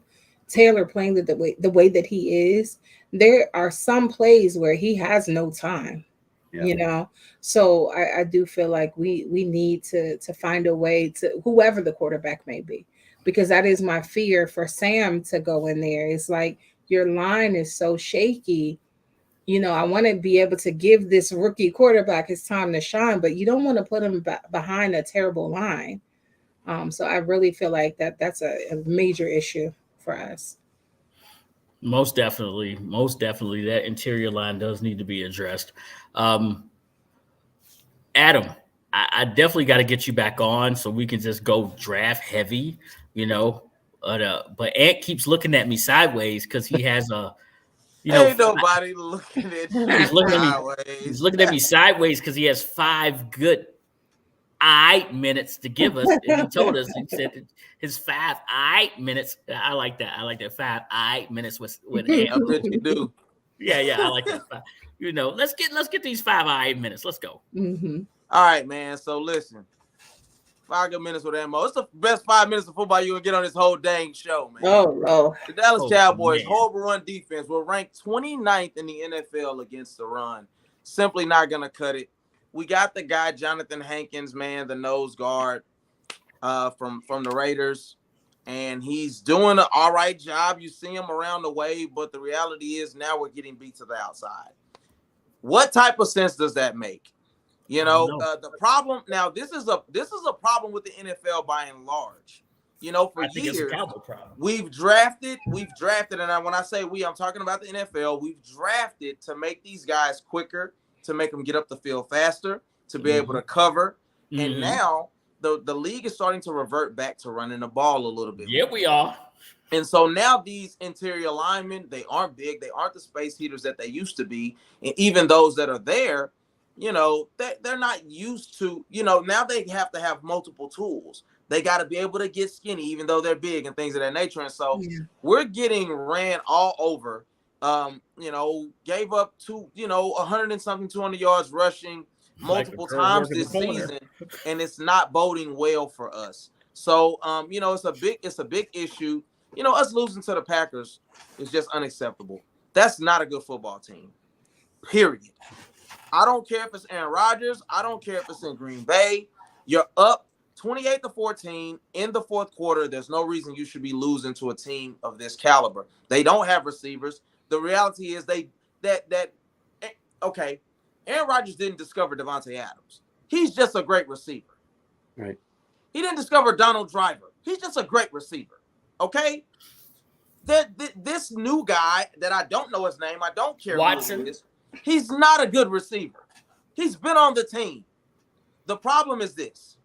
Taylor playing the way that he is, there are some plays where he has no time. Yeah. So I do feel like we need to find a way to, whoever the quarterback may be, because that is my fear for Sam to go in there. It's like, your line is so shaky. I want to be able to give this rookie quarterback his time to shine, but you don't want to put him behind a terrible line. So I really feel like that's a major issue for us. Most definitely. That interior line does need to be addressed. Adam, I definitely got to get you back on so we can just go draft heavy, But Ant keeps looking at me sideways because he has a, ain't nobody looking at you sideways. He's looking at me sideways because he has 5 good minutes to give us. And he told us, he said his 5 minutes. I like that. 5 minutes with Ant. I bet you do. Yeah, I like that. Let's get these 5 minutes. Let's go. Mm-hmm. All right, man. So listen, 5 good minutes with Ammo. It's the best 5 minutes of football you can get on this whole dang show, man. Oh. The Dallas Cowboys, man. horrible run defense, will rank 29th in the NFL against the run. Simply not gonna cut it. We got the guy Jonathan Hankins, man, the nose guard from the Raiders, and he's doing an all right job. You see him around the way, but the reality is now we're getting beat to the outside. What type of sense does that make? The problem now. This is a problem with the NFL by and large. For years, it's a Cowboy problem. We've drafted, and when I say we, I'm talking about the NFL. We've drafted to make these guys quicker, to make them get up the field faster, to be able to cover. And now the league is starting to revert back to running the ball a little bit. Yeah, we are. And so now these interior linemen, they aren't big. They aren't the space heaters that they used to be. And even those that are there, they're not used to, now they have to have multiple tools. They got to be able to get skinny, even though they're big and things of that nature. And so we're getting ran all over. Gave up 100 and something, 200 yards rushing multiple times this season, and it's not boding well for us. So, it's a big issue. Us losing to the Packers is just unacceptable. That's not a good football team. period. I don't care if it's Aaron Rodgers. I don't care if it's in Green Bay. You're up 28-14 in the fourth quarter. There's no reason you should be losing to a team of this caliber. They don't have receivers. The reality is okay, Aaron Rodgers didn't discover Devontae Adams. He's just a great receiver. Right. He didn't discover Donald Driver. He's just a great receiver. Okay? This new guy that I don't know his name, I don't care Watson. who he is, he's not a good receiver. He's been on the team. The problem is this.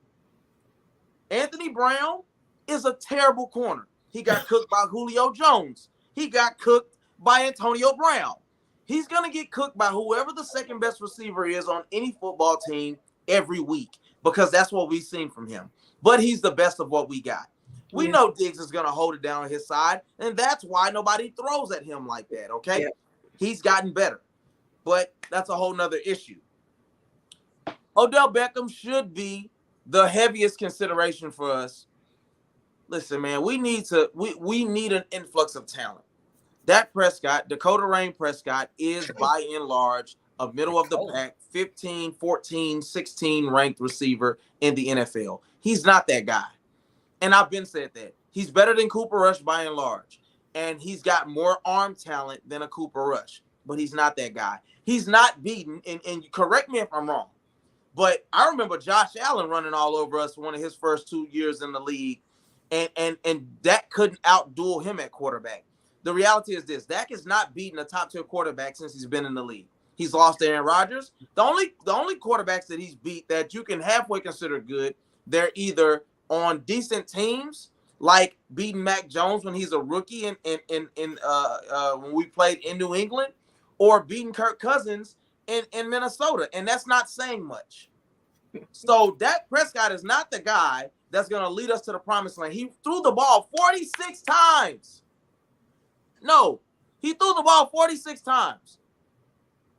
Anthony Brown is a terrible corner. He got cooked by Julio Jones. He got cooked by Antonio Brown. He's going to get cooked by whoever the second best receiver is on any football team every week because that's what we've seen from him. But he's the best of what we got. We know Diggs is going to hold it down on his side, and that's why nobody throws at him like that, okay? Yeah. He's gotten better, but that's a whole nother issue. Odell Beckham should be the heaviest consideration for us. Listen, man, we need an influx of talent. Dak Prescott, Dakota Rain Prescott, is by and large a middle of the pack, 15, 14, 16 ranked receiver in the NFL. He's not that guy. And I've been said that. He's better than Cooper Rush by and large. And he's got more arm talent than a Cooper Rush. But he's not that guy. He's not beaten, and correct me if I'm wrong, but I remember Josh Allen running all over us one of his first 2 years in the league, and Dak couldn't outduel him at quarterback. The reality is this: Dak has not beaten a top-tier quarterback since he's been in the league. He's lost to Aaron Rodgers. The only quarterbacks that he's beat that you can halfway consider good, they're either on decent teams, like beating Mac Jones when he's a rookie when we played in New England, or beating Kirk Cousins in Minnesota, and that's not saying much. So Dak Prescott is not the guy that's going to lead us to the promised land. He threw the ball 46 times. No, he threw the ball 46 times.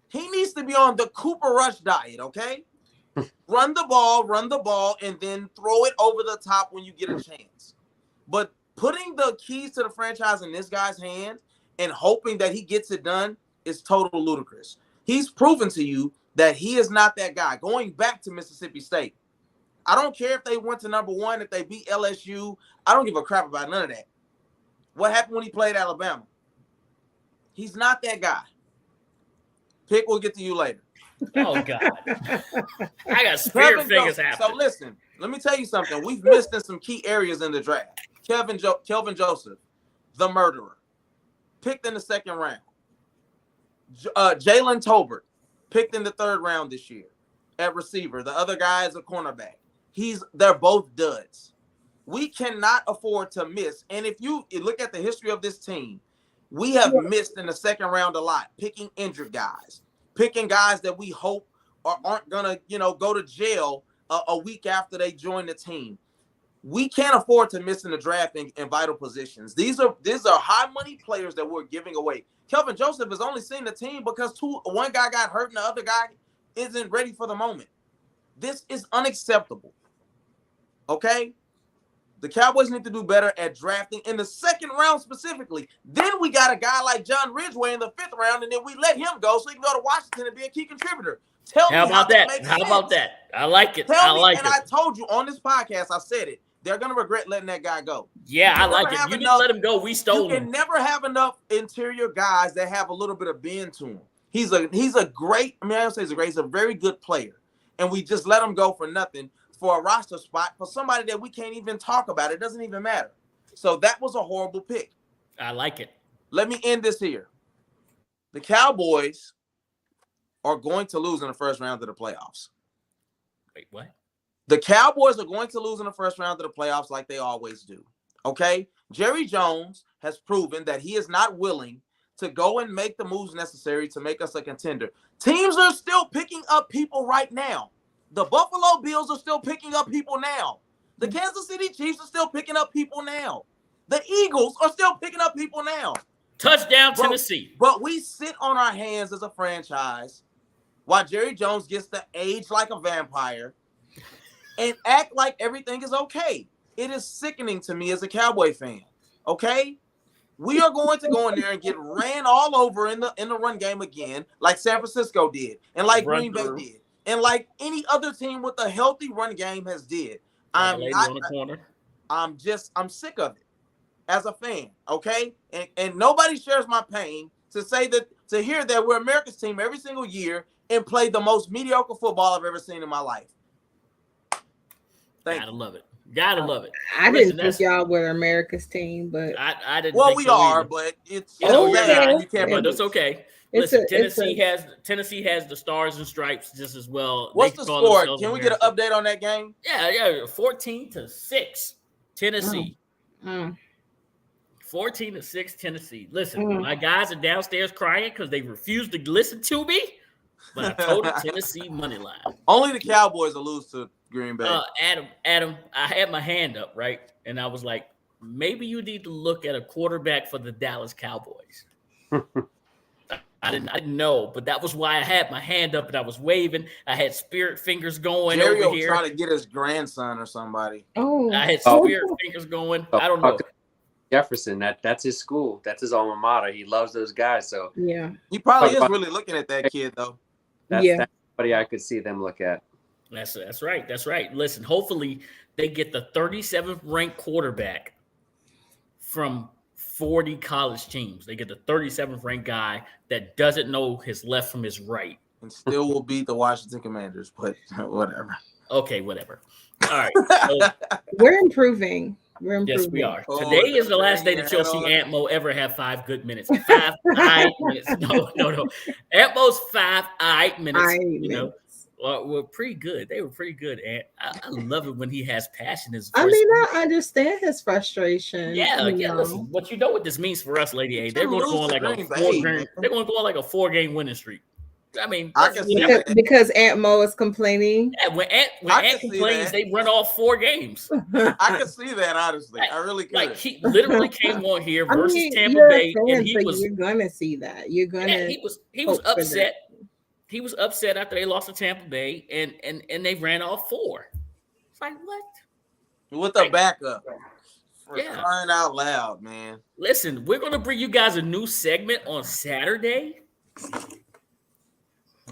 He needs to be on the Cooper Rush diet, okay? Run the ball, and then throw it over the top when you get a chance. But putting the keys to the franchise in this guy's hands and hoping that he gets it done is total ludicrous. He's proven to you that he is not that guy. Going back to Mississippi State, I don't care if they went to number one, if they beat LSU. I don't give a crap about none of that. What happened when he played Alabama? He's not that guy. Pick will get to you later. Oh, God. I got spirit fingers happening. So, listen, let me tell you something. We've missed in some key areas in the draft. Kelvin Joseph, the murderer, picked in the second round. Jalen Tolbert, picked in the third round this year at receiver. The other guy is a cornerback. They're both duds. We cannot afford to miss. And if you look at the history of this team, we have missed in the second round a lot, picking injured guys, picking guys that we hope aren't going to, go to jail a week after they join the team. We can't afford to miss in the draft in vital positions. These are high money players that we're giving away. Kelvin Joseph has only seen the team because one guy got hurt and the other guy isn't ready for the moment. This is unacceptable. Okay? The Cowboys need to do better at drafting in the second round specifically. Then we got a guy like John Ridgeway in the fifth round, and then we let him go so he can go to Washington and be a key contributor. How about that? I like it. I told you on this podcast, I said it. They're going to regret letting that guy go. Yeah, I like it. You didn't let him go. We stole him. You can never have enough interior guys that have a little bit of bend to him. He's a great, I don't say he's a very good player. And we just let him go for nothing for a roster spot for somebody that we can't even talk about. It doesn't even matter. So that was a horrible pick. I like it. Let me end this here. The Cowboys are going to lose in the first round of the playoffs. Wait, what? The Cowboys are going to lose in the first round of the playoffs like they always do. Okay? Jerry Jones has proven that he is not willing to go and make the moves necessary to make us a contender. Teams are still picking up people right now. The Buffalo Bills are still picking up people now. The Kansas City Chiefs are still picking up people now. The Eagles are still picking up people now. Touchdown, Tennessee. But we sit on our hands as a franchise while Jerry Jones gets to age like a vampire and act like everything is okay. It is sickening to me as a Cowboy fan, okay? We are going to go in there and get ran all over in the run game again, like San Francisco did, and like Green Bay did, and like any other team with a healthy run game has did. Like a lady on the corner. I'm sick of it as a fan. Okay, and nobody shares my pain to hear that we're America's team every single year and play the most mediocre football I've ever seen in my life. Gotta love it. Gotta love it. I didn't think y'all were America's team, but I didn't. Well, think we so are, either. but it's You know, you can't. But it's okay. Listen, Tennessee has the stars and stripes just as well. What's the score? Can we get an update on that game? Yeah, 14-6, Tennessee. 14-6, Tennessee. Listen, my guys are downstairs crying because they refuse to listen to me. But I told them Tennessee money line. Only the Cowboys will lose to Green Bay. Adam, I had my hand up, right? And I was like, maybe you need to look at a quarterback for the Dallas Cowboys. I didn't know, but that was why I had my hand up and I was waving. I had spirit fingers going Jerry over here. trying to get his grandson or somebody. Oh, I had spirit fingers going. I don't know. Jefferson, that's his school. That's his alma mater. He loves those guys. So yeah, he probably is really looking at that kid though. That's somebody I could see them look at. That's right. That's right. Listen, hopefully they get the 37th ranked quarterback from 40 college teams. They get the 37th ranked guy that doesn't know his left from his right. And still will beat the Washington Commanders, but whatever. Okay, whatever. All right. So, we're improving. Yes, we are. Today is the last day that you'll see Aunt Mo ever have 5 good minutes. 5 minutes. No. Aunt Mo's 5 minutes. Were pretty good. They were pretty good, Aunt. I love it when he has passion. I understand his frustration. Yeah. Listen, but you know what this means for us, Lady A. They're going to go on like a 4-game. They're going to go on like a 4-game winning streak. I mean, because Aunt Mo is complaining. Yeah, when Aunt complains, they run off 4 games. I can see that, honestly. I really could. Like he literally came on here versus Tampa Bay, and he was. You're gonna see that. You're gonna. Yeah, he was upset. He was upset after they lost to Tampa Bay, and they ran off 4. It's like what? With the backup. Crying out loud, man. Listen, we're gonna bring you guys a new segment on Saturday.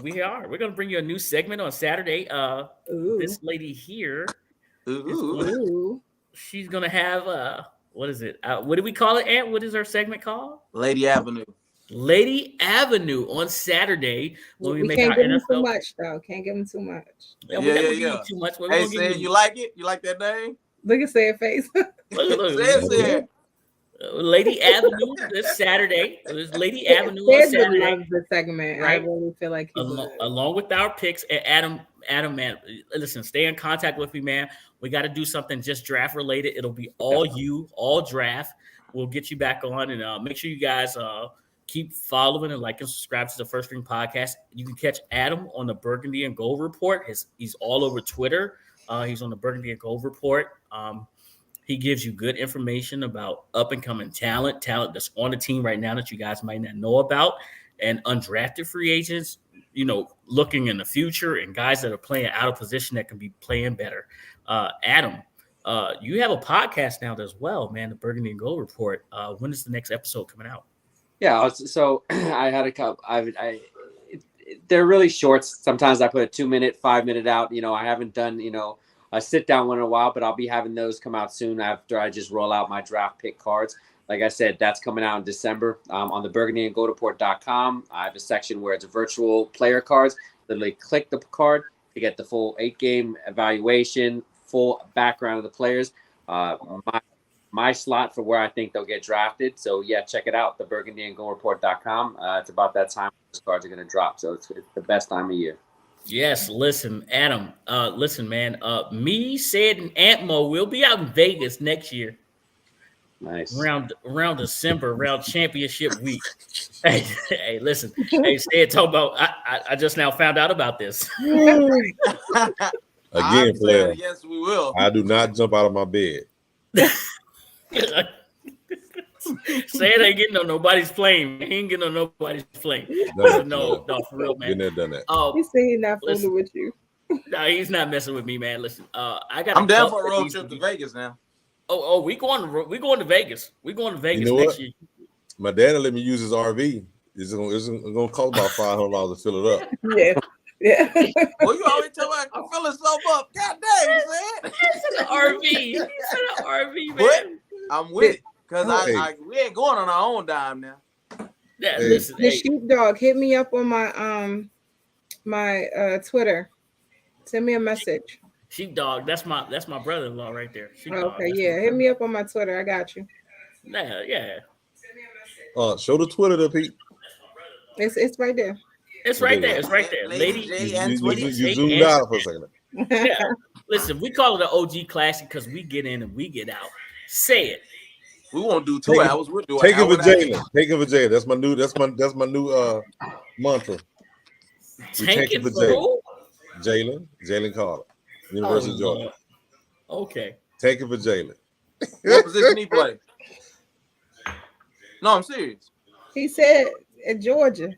We are. We're going to bring you a new segment on Saturday. This lady here, she's going to have, what is it? What do we call it, Aunt? What is our segment called? Lady Avenue. Lady Avenue on Saturday. When we can't give them too much, though. Can't give them too much. Yeah. Too much. Hey, Sid, you like it? You like that name? Look at Sad's face. Sid. Lady Avenue this Saturday. There's Lady Avenue on Saturday. Loves the segment. Right? I really feel like along with our picks. And Adam, man, listen, stay in contact with me, man. We got to do something just draft related. It'll be all draft. We'll get you back on and make sure you guys keep following and like and subscribe to the First String Podcast. You can catch Adam on the Burgundy and Gold Report. He's all over Twitter. He's on the Burgundy and Gold Report. He gives you good information about up-and-coming talent that's on the team right now that you guys might not know about, and undrafted free agents, looking in the future, and guys that are playing out of position that can be playing better. Adam, you have a podcast now as well, man, the Burgundy and Gold Report. When is the next episode coming out? Yeah, so I had a couple. They're really short. Sometimes I put a 2-minute, 5-minute out. I haven't done, a sit-down one in a while, but I'll be having those come out soon after I just roll out my draft pick cards. Like I said, that's coming out in December. On the burgundyandgoldreport.com, I have a section where it's virtual player cards. Literally click the card to get the full 8-game evaluation, full background of the players, my slot for where I think they'll get drafted. So, yeah, check it out, the burgundyandgoldreport.com. It's about that time those cards are going to drop, so it's the best time of year. Yes, listen, Adam. Listen, man. Me, Sid, and Aunt Mo will be out in Vegas next year. Nice. Around December, around championship week. Hey, listen. Hey, Sid, talk about. I just now found out about this. Again, player. Yes, we will. I do not jump out of my bed. Sid ain't getting on nobody's plane. He ain't getting on nobody's plane. No, for real, man. Been there, done that. He's saying he's not fooling with you. No, he's not messing with me, man. Listen, I'm down for a road trip to Vegas now. Oh, we going to Vegas. We going to Vegas next year. My daddy let me use his RV. It's gonna cost about $500 to fill it up. Yeah. Yeah. Well, you always tell me I'm filling stuff up. God dang, you said. It's an RV. It's an RV, man. But I'm with it because Hey. we ain't going on our own dime now. Yeah, Hey. listen. The Hey, sheepdog, hit me up on my Twitter. Send me a message. Sheepdog, that's my brother-in-law right there. Sheepdog, Okay, that's yeah. my Hit me up on my Twitter. I got you. brother. Yeah. Show the Twitter to Pete. It's right there. It's right there. It's right there. Lady Lady, J and You Twitty. zoomed out for a second. yeah. Listen, we call it an OG classic because we get in and we get out. Say it. We won't do 2 Take it- hours. We'll do Take an it hour for and a half. Jalen. Take it for Jalen. That's my new mantra. We Tank take it it for for who? Jalen Carter, University of Georgia. Lord. Okay. Take it for Jalen. What position he play? No, I'm serious. He said at Georgia.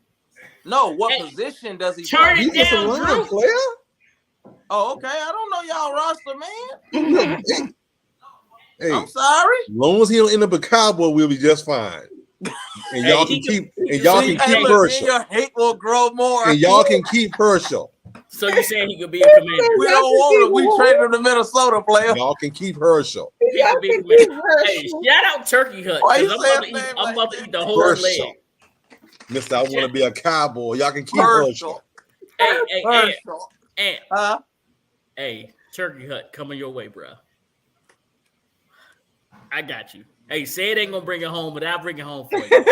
No, what Hey, position does he turn play? it He's a down, line Drew. player. Oh, okay. I don't know y'all roster, man. Hey, I'm sorry. as long as he don't end up a Cowboy, we'll be just fine. And y'all he can keep can Hey, keep look, Herschel. your hate will grow more. And y'all can keep Herschel. So you're saying he could be a commander? We don't want him. We traded him to Minnesota, player. Y'all can keep Herschel. He Y'all could be a can keep commander. Hey, Herschel. shout out Turkey Hut Why you because say I'm his name about like to that? eat the whole Herschel. leg. Mister, I want to be a Cowboy. Y'all can keep Herschel. Herschel. Hey, Herschel. Huh? hey, Turkey Hut coming your way, bro. I got you. Hey, say it ain't gonna bring it home, but I'll bring it home for you.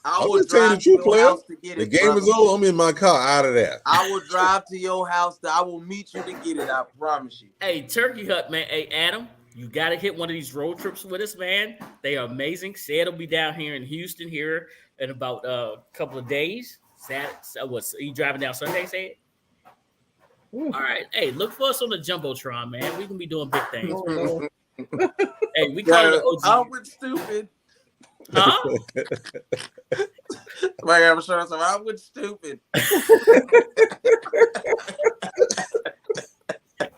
I I'm will just telling you drive the to truth, your player. house to get The it. game brother. is over. I'm in my car out of there. I will drive to your house. I will meet you to get it. I promise you. Hey, Turkey Hut, man. Hey, Adam, you got to hit one of these road trips with us, man. They are amazing. Said will be down here in Houston here in about a couple of days. You driving down Sunday, Said? All right. Hey, look for us on the Jumbotron, man. We can be doing big things. Oh, no. Hey, we call it the I OG. was stupid. Huh? Like I was showing some. I was stupid.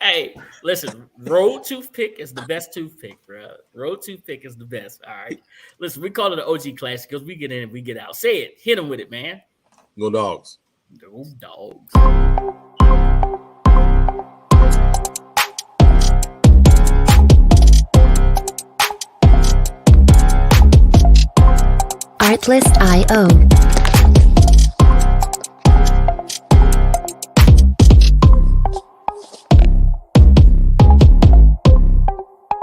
Hey, listen, Road Toothpick is the best toothpick, bro. Road Toothpick is the best. All right. Listen, we call it an OG classic because we get in and we get out. Say it. Hit them with it, man. Go Dogs. Go Dogs. Artlist.io.